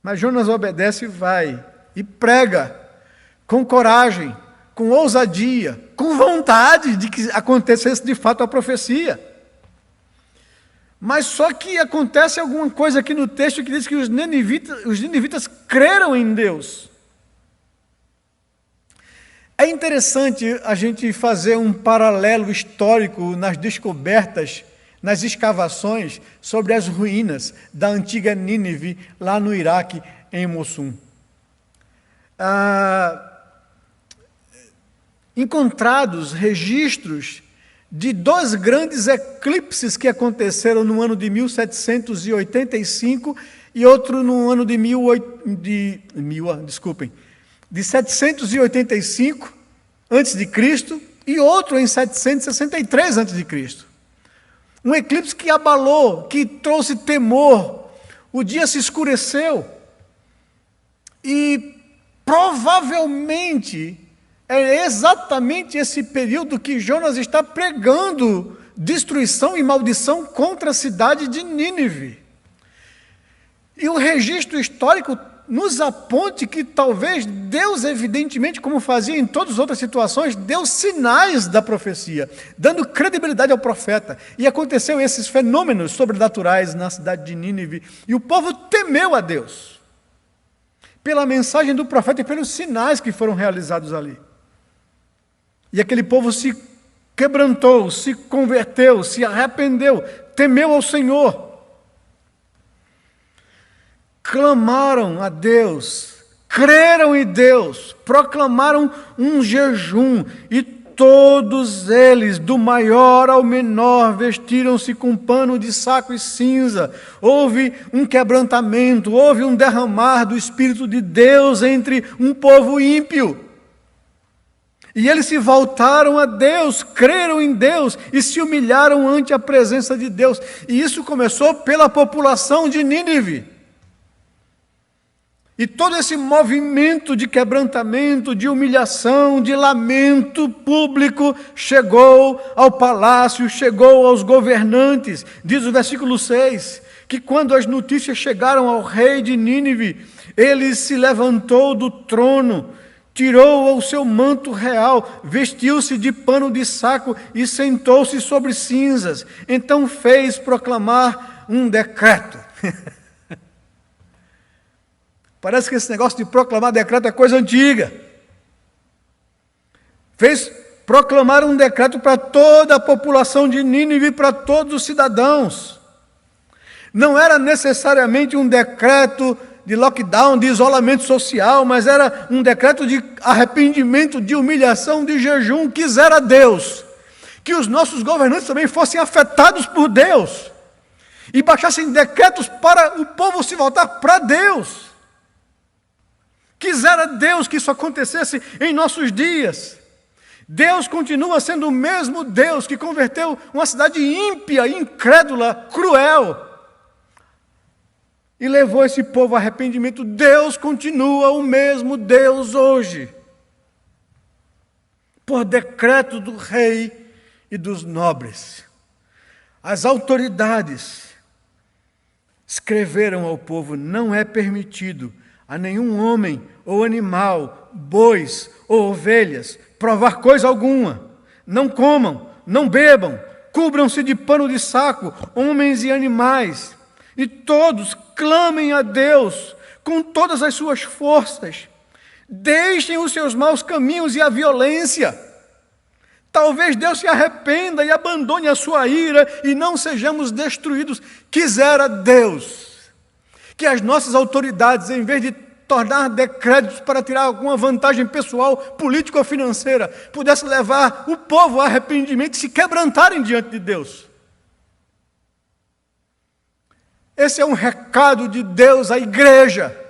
Speaker 1: Mas Jonas obedece e vai, e prega com coragem, com ousadia, com vontade de que acontecesse de fato a profecia. Mas só que acontece alguma coisa aqui no texto que diz que os ninivitas creram em Deus. É interessante a gente fazer um paralelo histórico nas descobertas, nas escavações sobre as ruínas da antiga Nínive, lá no Iraque, em Mosul. Encontrados registros de 2 grandes eclipses que aconteceram no ano de 1785 e outro no ano de 785 a.C. e outro em 763 a.C. Um eclipse que abalou, que trouxe temor, o dia se escureceu e provavelmente é exatamente esse período que Jonas está pregando destruição e maldição contra a cidade de Nínive. E o registro histórico nos aponte que talvez Deus, evidentemente, como fazia em todas as outras situações, deu sinais da profecia, dando credibilidade ao profeta. E aconteceu esses fenômenos sobrenaturais na cidade de Nínive, e o povo temeu a Deus, pela mensagem do profeta e pelos sinais que foram realizados ali. E aquele povo se quebrantou, se converteu, se arrependeu, temeu ao Senhor. Clamaram a Deus, creram em Deus, proclamaram um jejum, e todos eles, do maior ao menor, vestiram-se com pano de saco e cinza. Houve um quebrantamento, houve um derramar do Espírito de Deus entre um povo ímpio. E eles se voltaram a Deus, creram em Deus e se humilharam ante a presença de Deus. E isso começou pela população de Nínive. E todo esse movimento de quebrantamento, de humilhação, de lamento público chegou ao palácio, chegou aos governantes. Diz o versículo 6, que quando as notícias chegaram ao rei de Nínive, ele se levantou do trono, tirou o seu manto real, vestiu-se de pano de saco e sentou-se sobre cinzas. Então fez proclamar um decreto. Parece que esse negócio de proclamar decreto é coisa antiga. fez proclamar um decreto para toda a população de Nínive, para todos os cidadãos. Não era necessariamente um decreto de lockdown, de isolamento social, mas era um decreto de arrependimento, de humilhação, de jejum. Quisera Deus que os nossos governantes também fossem afetados por Deus e baixassem decretos para o povo se voltar para Deus. Quisera Deus que isso acontecesse em nossos dias. Deus continua sendo o mesmo Deus que converteu uma cidade ímpia, incrédula, cruel, e levou esse povo ao arrependimento. Deus continua o mesmo Deus hoje. Por decreto do rei e dos nobres, as autoridades escreveram ao povo: não é permitido a nenhum homem ou animal, bois ou ovelhas, provar coisa alguma. Não comam, não bebam, cubram-se de pano de saco, homens e animais, e todos clamem a Deus com todas as suas forças. Deixem os seus maus caminhos e a violência. Talvez Deus se arrependa e abandone a sua ira e não sejamos destruídos. Quisera Deus que as nossas autoridades, em vez de tornar decretos para tirar alguma vantagem pessoal, política ou financeira, pudessem levar o povo ao arrependimento e se quebrantarem diante de Deus. Esse é um recado de Deus à igreja.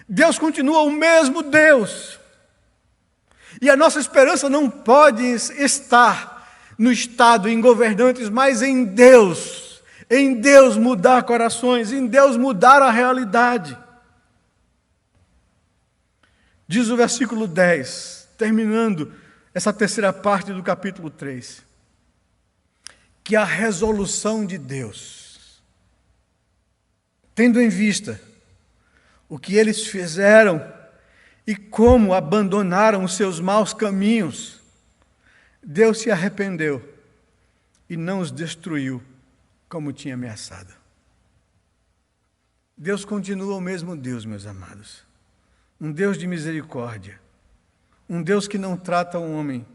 Speaker 1: Deus continua o mesmo Deus. E a nossa esperança não pode estar no Estado, em governantes, mas em Deus. Em Deus mudar corações, em Deus mudar a realidade. Diz o versículo 10, terminando essa terceira parte do capítulo 3, que a resolução de Deus, tendo em vista o que eles fizeram e como abandonaram os seus maus caminhos, Deus se arrependeu e não os destruiu como tinha ameaçado. Deus continua o mesmo Deus, meus amados. Um Deus de misericórdia. Um Deus que não trata o homem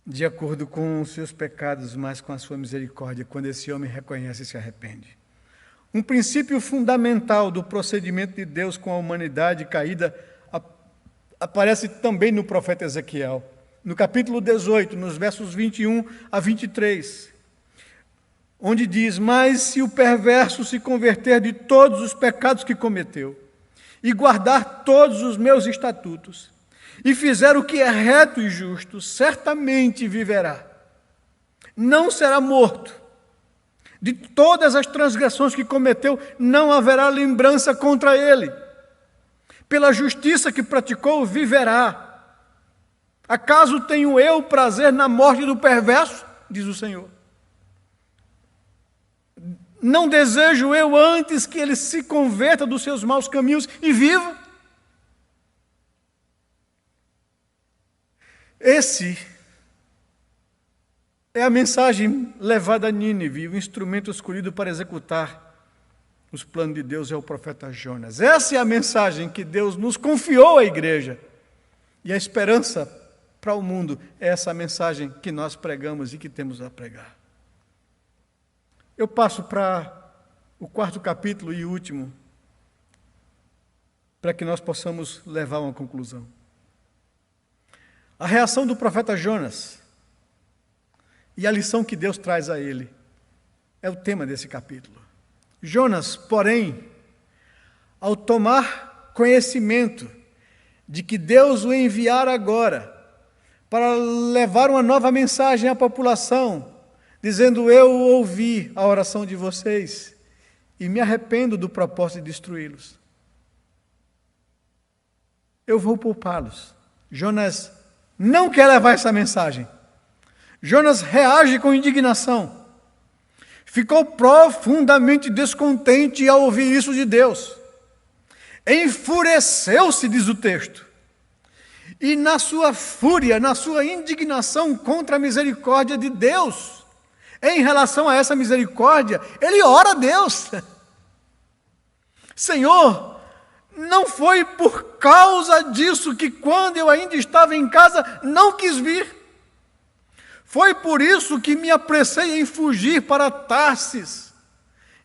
Speaker 1: de acordo com os seus pecados, mas com a sua misericórdia, quando esse homem reconhece e se arrepende. Um princípio fundamental do procedimento de Deus com a humanidade caída aparece também no profeta Ezequiel, no capítulo 18, nos versos 21 a 23, onde diz: mas se o perverso se converter de todos os pecados que cometeu, e guardar todos os meus estatutos, e fizer o que é reto e justo, certamente viverá. Não será morto. De todas as transgressões que cometeu, não haverá lembrança contra ele. Pela justiça que praticou, viverá. Acaso tenho eu prazer na morte do perverso? Diz o Senhor. Não desejo eu antes que ele se converta dos seus maus caminhos e viva? Esse é a mensagem levada a Nínive, o instrumento escolhido para executar os planos de Deus é o profeta Jonas. Essa é a mensagem que Deus nos confiou à igreja. E a esperança para o mundo é essa mensagem que nós pregamos e que temos a pregar. Eu passo para o quarto capítulo e último, para que nós possamos levar a uma conclusão. A reação do profeta Jonas e a lição que Deus traz a ele é o tema desse capítulo. Jonas, porém, ao tomar conhecimento de que Deus o enviara agora para levar uma nova mensagem à população, dizendo: eu ouvi a oração de vocês e me arrependo do propósito de destruí-los. Eu vou poupá-los. Jonas não quer levar essa mensagem. Jonas reage com indignação. Ficou profundamente descontente ao ouvir isso de Deus. Enfureceu-se, diz o texto. E na sua fúria, na sua indignação contra a misericórdia de Deus, em relação a essa misericórdia, ele ora a Deus: Senhor, Não foi por causa disso que, quando eu ainda estava em casa, não quis vir. Foi por isso que me apressei em fugir para Tarsis.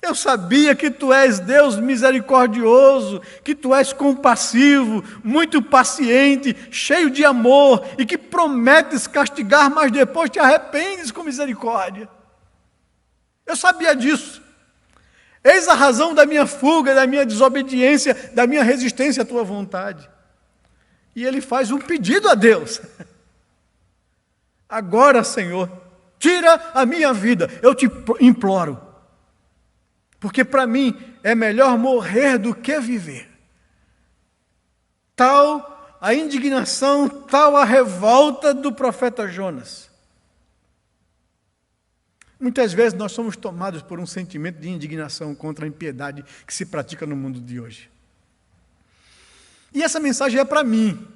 Speaker 1: Eu sabia que tu és Deus misericordioso, que tu és compassivo, muito paciente, cheio de amor, e que prometes castigar, mas depois te arrependes com misericórdia. Eu sabia disso. Eis a razão da minha fuga, da minha desobediência, da minha resistência à tua vontade. E ele faz um pedido a Deus. Agora, Senhor, tira a minha vida, eu te imploro. Porque para mim é melhor morrer do que viver. Tal a indignação, tal a revolta do profeta Jonas. Muitas vezes nós somos tomados por um sentimento de indignação contra a impiedade que se pratica no mundo de hoje. E essa mensagem é para mim,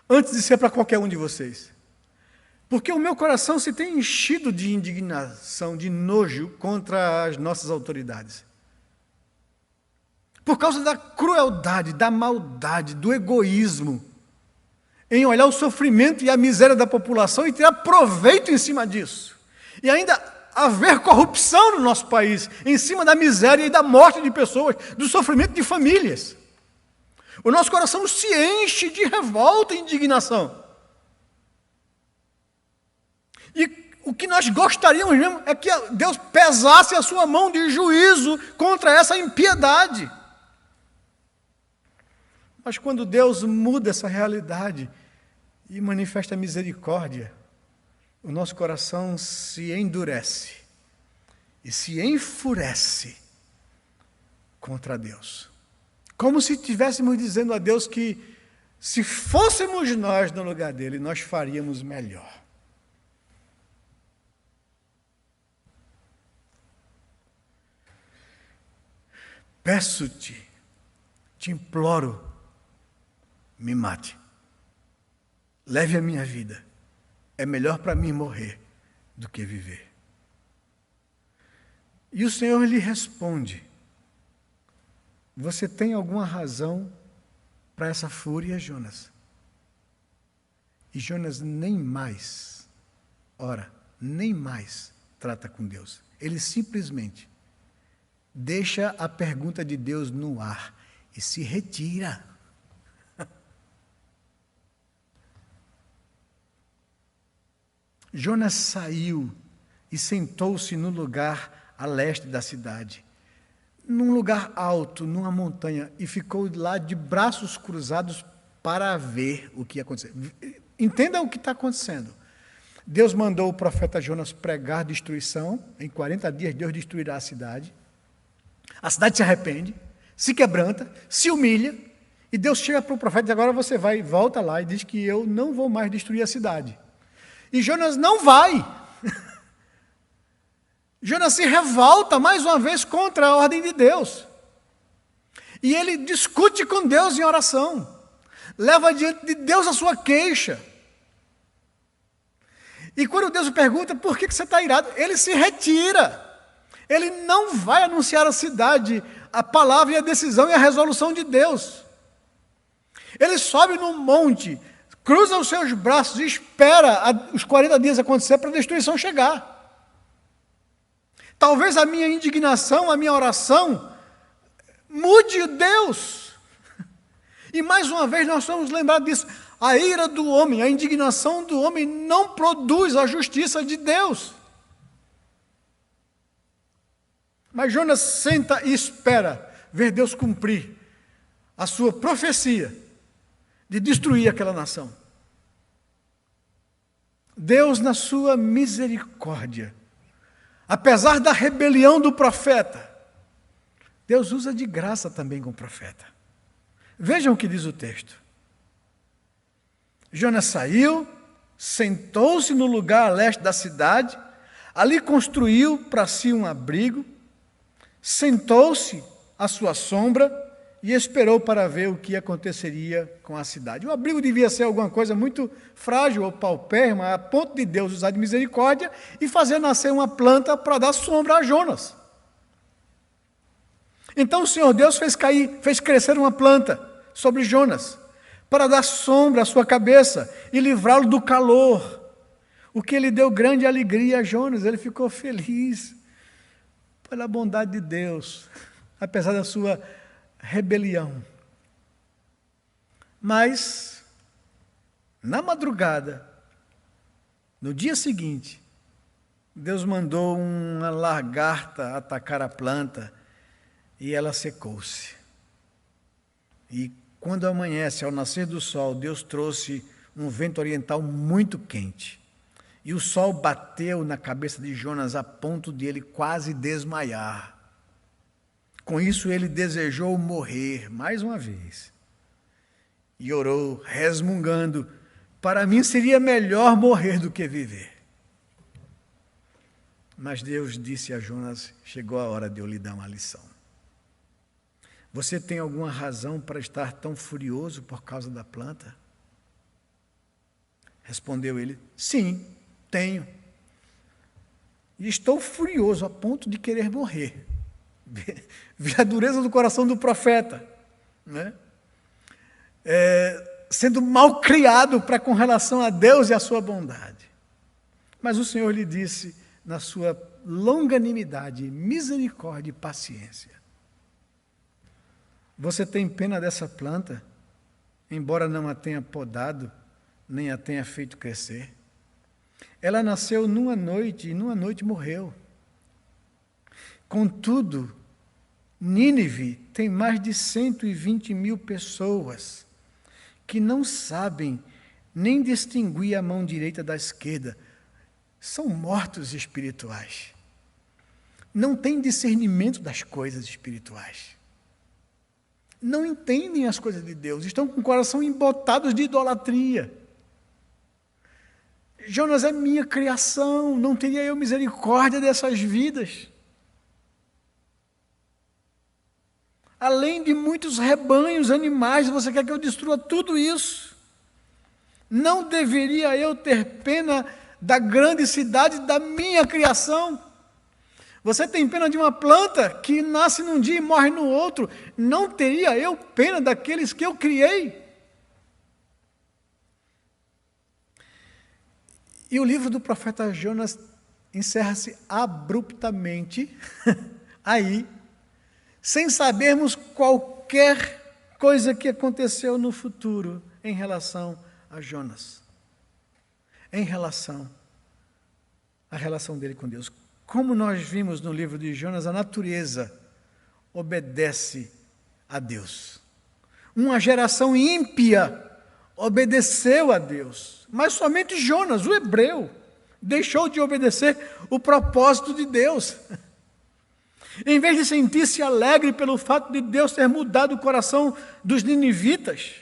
Speaker 1: antes de ser para qualquer um de vocês. Porque o meu coração se tem enchido de indignação, de nojo contra as nossas autoridades. Por causa da crueldade, da maldade, do egoísmo, em olhar o sofrimento e a miséria da população e tirar proveito em cima disso. E ainda haver corrupção no nosso país, em cima da miséria e da morte de pessoas, do sofrimento de famílias. O nosso coração se enche de revolta e indignação. E o que nós gostaríamos mesmo é que Deus pesasse a sua mão de juízo contra essa impiedade. Mas quando Deus muda essa realidade e manifesta misericórdia, o nosso coração se endurece e se enfurece contra Deus. Como se estivéssemos dizendo a Deus que, se fôssemos nós no lugar dele, nós faríamos melhor. Peço-te, te imploro, me mate. Leve a minha vida. É melhor para mim morrer do que viver. E o Senhor lhe responde: você tem alguma razão para essa fúria, Jonas? E Jonas nem mais trata com Deus. Ele simplesmente deixa a pergunta de Deus no ar e se retira. Jonas saiu e sentou-se no lugar a leste da cidade, num lugar alto, numa montanha, e ficou lá de braços cruzados para ver o que ia acontecer. Entenda o que está acontecendo. Deus mandou o profeta Jonas pregar destruição. Em 40 dias Deus destruirá a cidade se arrepende, se quebranta, se humilha, e Deus chega para o profeta e diz: agora você volta lá e diz que eu não vou mais destruir a cidade. E Jonas não vai. Jonas se revolta mais uma vez contra a ordem de Deus. E ele discute com Deus em oração. Leva diante de Deus a sua queixa. E quando Deus pergunta: por que você está irado? Ele se retira. Ele não vai anunciar à cidade a palavra e a decisão e a resolução de Deus. Ele sobe num monte, cruza os seus braços e espera os 40 dias acontecer para a destruição chegar. Talvez a minha indignação, a minha oração, mude Deus. E mais uma vez nós somos lembrados disso. A ira do homem, a indignação do homem não produz a justiça de Deus. Mas Jonas senta e espera ver Deus cumprir a sua profecia de destruir aquela nação. Deus, na sua misericórdia, apesar da rebelião do profeta, Deus usa de graça também com o profeta. Vejam o que diz o texto. Jonas saiu, sentou-se no lugar a leste da cidade, ali construiu para si um abrigo, sentou-se à sua sombra e esperou para ver o que aconteceria com a cidade. O abrigo devia ser alguma coisa muito frágil ou paupérrima, a ponto de Deus usar de misericórdia e fazer nascer uma planta para dar sombra a Jonas. Então o Senhor Deus fez crescer uma planta sobre Jonas, para dar sombra à sua cabeça e livrá-lo do calor, o que lhe deu grande alegria a Jonas. Ele ficou feliz pela bondade de Deus, apesar da sua rebelião. Mas, na madrugada, no dia seguinte, Deus mandou uma lagarta atacar a planta e ela secou-se. E quando amanhece, ao nascer do sol, Deus trouxe um vento oriental muito quente. E o sol bateu na cabeça de Jonas a ponto de ele quase desmaiar. Com isso, ele desejou morrer mais uma vez. E orou, resmungando: para mim seria melhor morrer do que viver. Mas Deus disse a Jonas: chegou a hora de eu lhe dar uma lição. Você tem alguma razão para estar tão furioso por causa da planta? Respondeu ele: sim, tenho. E estou furioso a ponto de querer morrer. Vê a dureza do coração do profeta, né? Sendo mal criado para com relação a Deus e a sua bondade. Mas o Senhor lhe disse, na sua longanimidade, misericórdia e paciência: você tem pena dessa planta, embora não a tenha podado, nem a tenha feito crescer? Ela nasceu numa noite e numa noite morreu. Contudo, Nínive tem mais de 120 mil pessoas que não sabem nem distinguir a mão direita da esquerda. São mortos espirituais. Não têm discernimento das coisas espirituais. Não entendem as coisas de Deus. Estão com o coração embotados de idolatria. Jonas é minha criação. Não teria eu misericórdia dessas vidas? Além de muitos rebanhos, animais, você quer que eu destrua tudo isso? Não deveria eu ter pena da grande cidade da minha criação? Você tem pena de uma planta que nasce num dia e morre no outro? Não teria eu pena daqueles que eu criei? E o livro do profeta Jonas encerra-se abruptamente, aí, sem sabermos qualquer coisa que aconteceu no futuro em relação a Jonas, em relação à relação dele com Deus. Como nós vimos no livro de Jonas, a natureza obedece a Deus. Uma geração ímpia obedeceu a Deus, mas somente Jonas, o hebreu, deixou de obedecer o propósito de Deus. Em vez de sentir-se alegre pelo fato de Deus ter mudado o coração dos ninivitas,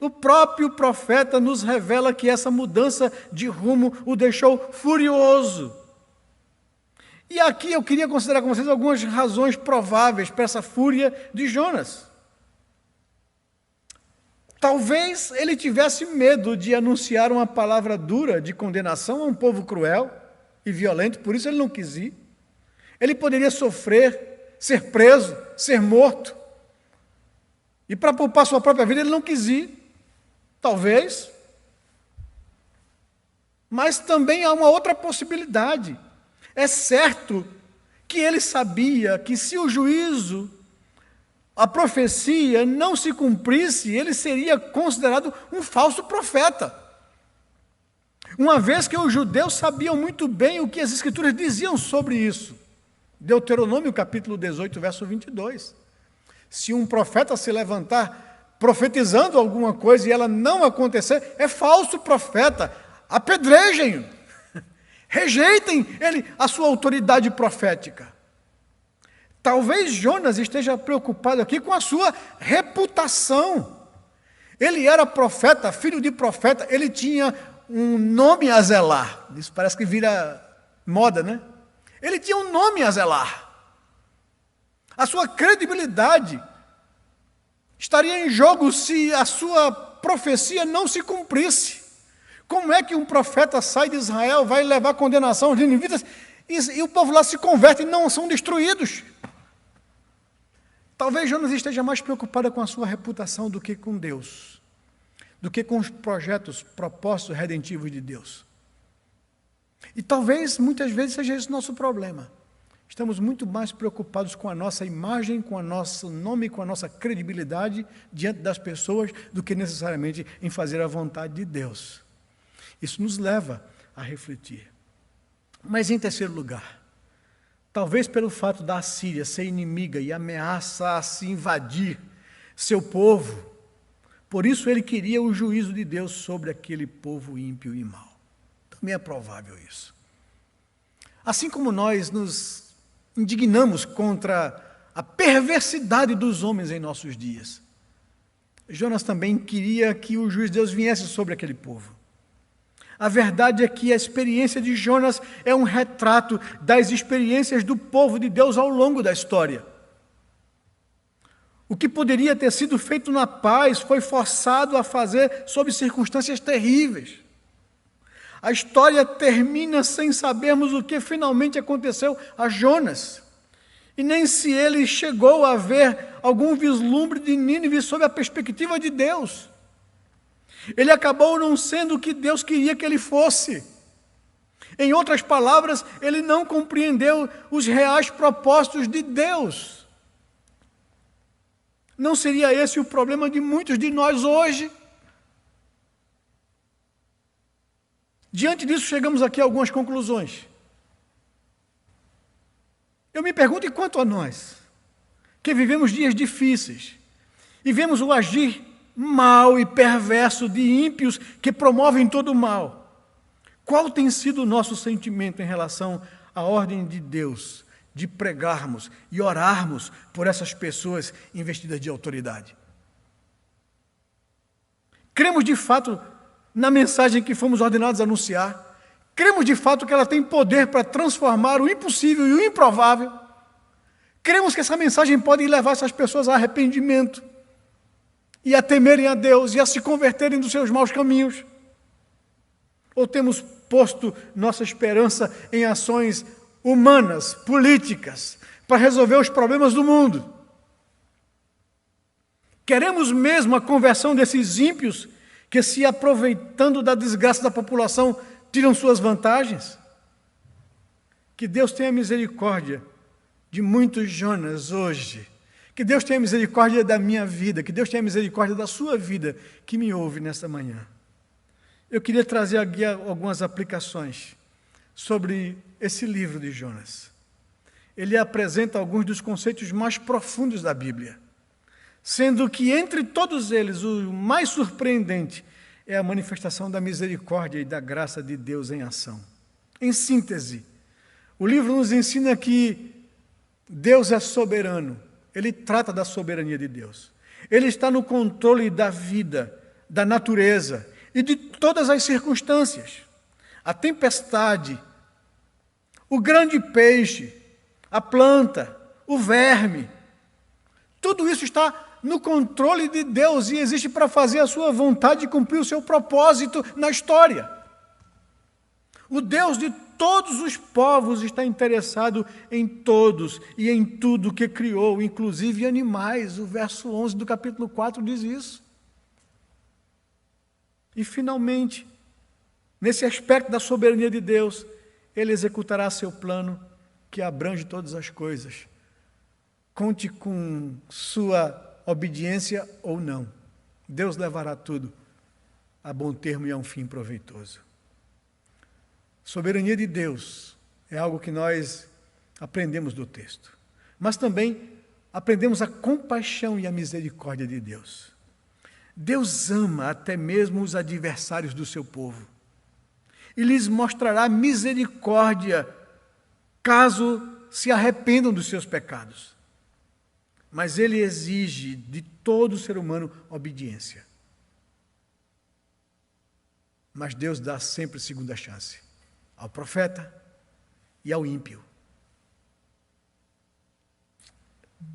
Speaker 1: o próprio profeta nos revela que essa mudança de rumo o deixou furioso. E aqui eu queria considerar com vocês algumas razões prováveis para essa fúria de Jonas. Talvez ele tivesse medo de anunciar uma palavra dura de condenação a um povo cruel e violento, por isso ele não quis ir. Ele poderia sofrer, ser preso, ser morto. E para poupar sua própria vida, ele não quis ir. Talvez. Mas também há uma outra possibilidade. É certo que ele sabia que se o juízo, a profecia não se cumprisse, ele seria considerado um falso profeta. Uma vez que os judeus sabiam muito bem o que as Escrituras diziam sobre isso. Deuteronômio capítulo 18, verso 22. Se um profeta se levantar profetizando alguma coisa e ela não acontecer, é falso profeta. Apedrejem-o. Rejeitem a sua autoridade profética. Talvez Jonas esteja preocupado aqui com a sua reputação. Ele era profeta, filho de profeta, ele tinha um nome a zelar. Isso parece que vira moda, né? Ele tinha um nome a zelar. A sua credibilidade estaria em jogo se a sua profecia não se cumprisse. Como é que um profeta sai de Israel, vai levar condenação aos ninivitas, e o povo lá se converte e não são destruídos? Talvez Jonas esteja mais preocupado com a sua reputação do que com Deus, do que com os projetos, propósitos redentivos de Deus. E talvez, muitas vezes, seja esse o nosso problema. Estamos muito mais preocupados com a nossa imagem, com o nosso nome, com a nossa credibilidade diante das pessoas, do que necessariamente em fazer a vontade de Deus. Isso nos leva a refletir. Mas, em terceiro lugar, talvez pelo fato da Assíria ser inimiga e ameaça a se invadir seu povo, por isso ele queria o juízo de Deus sobre aquele povo ímpio e mau. Também é provável isso. Assim como nós nos indignamos contra a perversidade dos homens em nossos dias, Jonas também queria que o juízo de Deus viesse sobre aquele povo. A verdade é que a experiência de Jonas é um retrato das experiências do povo de Deus ao longo da história. O que poderia ter sido feito na paz foi forçado a fazer sob circunstâncias terríveis. A história termina sem sabermos o que finalmente aconteceu a Jonas. E nem se ele chegou a ver algum vislumbre de Nínive sob a perspectiva de Deus. Ele acabou não sendo o que Deus queria que ele fosse. Em outras palavras, ele não compreendeu os reais propósitos de Deus. Não seria esse o problema de muitos de nós hoje? Diante disso, chegamos aqui a algumas conclusões. Eu me pergunto, e quanto a nós, que vivemos dias difíceis, e vemos o agir mau e perverso de ímpios que promovem todo o mal, qual tem sido o nosso sentimento em relação à ordem de Deus, de pregarmos e orarmos por essas pessoas investidas de autoridade? Cremos de fato na mensagem que fomos ordenados a anunciar? Cremos de fato que ela tem poder para transformar o impossível e o improvável? Cremos que essa mensagem pode levar essas pessoas a arrependimento e a temerem a Deus e a se converterem dos seus maus caminhos? Ou temos posto nossa esperança em ações humanas, políticas, para resolver os problemas do mundo? Queremos mesmo a conversão desses ímpios que, se aproveitando da desgraça da população, tiram suas vantagens? Que Deus tenha misericórdia de muitos Jonas hoje. Que Deus tenha misericórdia da minha vida, que Deus tenha misericórdia da sua vida, que me ouve nesta manhã. Eu queria trazer aqui algumas aplicações sobre esse livro de Jonas. Ele apresenta alguns dos conceitos mais profundos da Bíblia, sendo que entre todos eles o mais surpreendente é a manifestação da misericórdia e da graça de Deus em ação. Em síntese, o livro nos ensina que Deus é soberano. Ele trata da soberania de Deus. Ele está no controle da vida, da natureza e de todas as circunstâncias. A tempestade, o grande peixe, a planta, o verme, tudo isso está no controle de Deus e existe para fazer a sua vontade e cumprir o seu propósito na história. O Deus de todos os povos está interessado em todos e em tudo que criou, inclusive animais. O verso 11 do capítulo 4 diz isso. E, finalmente, nesse aspecto da soberania de Deus, Ele executará seu plano que abrange todas as coisas. Conte com sua obediência ou não. Deus levará tudo a bom termo e a um fim proveitoso. Soberania de Deus é algo que nós aprendemos do texto, mas também aprendemos a compaixão e a misericórdia de Deus. Deus ama até mesmo os adversários do seu povo e lhes mostrará misericórdia caso se arrependam dos seus pecados. Mas Ele exige de todo ser humano obediência. Mas Deus dá sempre segunda chance ao profeta e ao ímpio.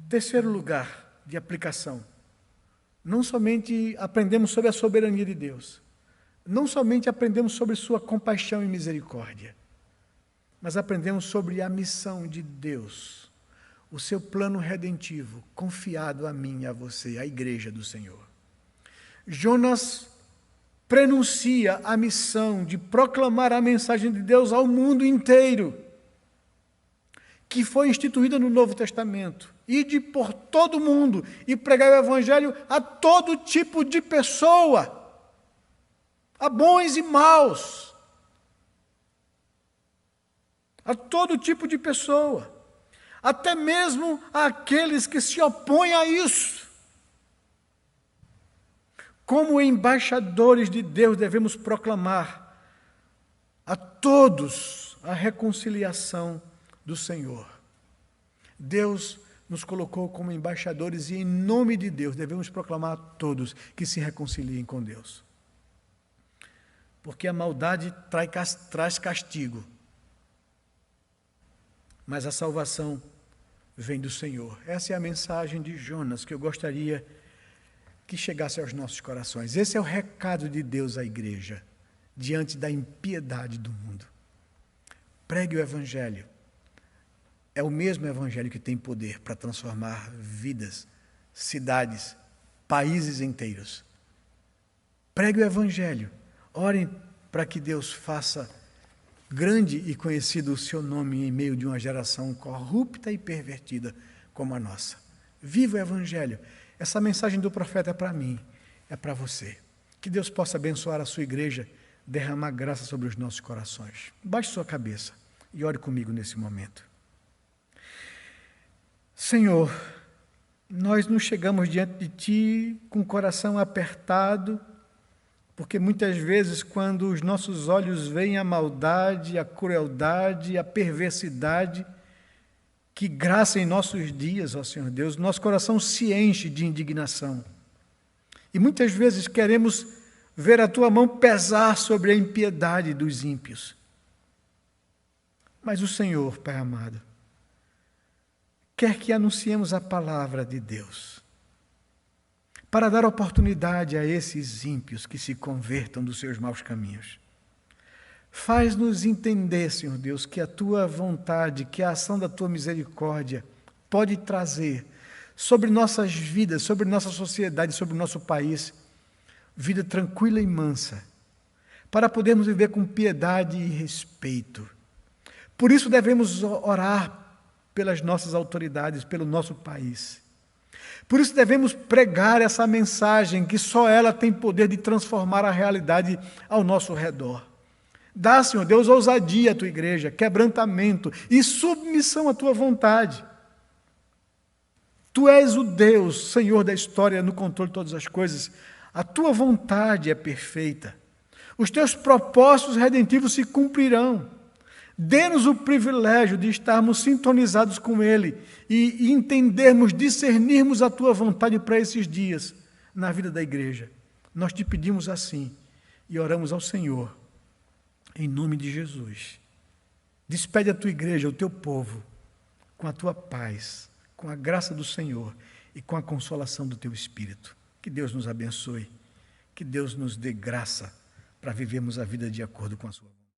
Speaker 1: Terceiro lugar de aplicação. Não somente aprendemos sobre a soberania de Deus, não somente aprendemos sobre sua compaixão e misericórdia, mas aprendemos sobre a missão de Deus, o seu plano redentivo confiado a mim e a você, a igreja do Senhor. Jonas prenuncia a missão de proclamar a mensagem de Deus ao mundo inteiro, que foi instituída no Novo Testamento. Ide por todo o mundo e pregai o evangelho a todo tipo de pessoa, a bons e maus, a todo tipo de pessoa, até mesmo àqueles que se opõem a isso. Como embaixadores de Deus, devemos proclamar a todos a reconciliação do Senhor. Deus nos colocou como embaixadores e, em nome de Deus, devemos proclamar a todos que se reconciliem com Deus. Porque a maldade traz castigo, mas a salvação vem do Senhor. Essa é a mensagem de Jonas que eu gostaria que chegasse aos nossos corações. Esse é o recado de Deus à igreja, diante da impiedade do mundo. Pregue o evangelho. É o mesmo evangelho que tem poder para transformar vidas, cidades, países inteiros. Pregue o evangelho. Orem para que Deus faça grande e conhecido o seu nome em meio de uma geração corrupta e pervertida como a nossa. Viva o evangelho. Essa mensagem do profeta é para mim, é para você. Que Deus possa abençoar a sua igreja, derramar graça sobre os nossos corações. Baixe sua cabeça e ore comigo nesse momento. Senhor, nós nos chegamos diante de Ti com o coração apertado, porque muitas vezes quando os nossos olhos veem a maldade, a crueldade, a perversidade, que graça em nossos dias, ó Senhor Deus, nosso coração se enche de indignação. E muitas vezes queremos ver a Tua mão pesar sobre a impiedade dos ímpios. Mas o Senhor, Pai amado, quer que anunciemos a palavra de Deus, para dar oportunidade a esses ímpios que se convertam dos seus maus caminhos. Faz-nos entender, Senhor Deus, que a Tua vontade, que a ação da Tua misericórdia pode trazer sobre nossas vidas, sobre nossa sociedade, sobre o nosso país, vida tranquila e mansa, para podermos viver com piedade e respeito. Por isso devemos orar pelas nossas autoridades, pelo nosso país. Por isso devemos pregar essa mensagem, que só ela tem poder de transformar a realidade ao nosso redor. Dá, Senhor Deus, ousadia à Tua igreja, quebrantamento e submissão à Tua vontade. Tu és o Deus, Senhor da história, no controle de todas as coisas. A Tua vontade é perfeita. Os Teus propósitos redentivos se cumprirão. Dê-nos o privilégio de estarmos sintonizados com Ele e entendermos, discernirmos a Tua vontade para esses dias na vida da igreja. Nós Te pedimos assim e oramos ao Senhor, em nome de Jesus. Despede a Tua igreja, o Teu povo, com a Tua paz, com a graça do Senhor e com a consolação do Teu Espírito. Que Deus nos abençoe, que Deus nos dê graça para vivermos a vida de acordo com a Sua vontade.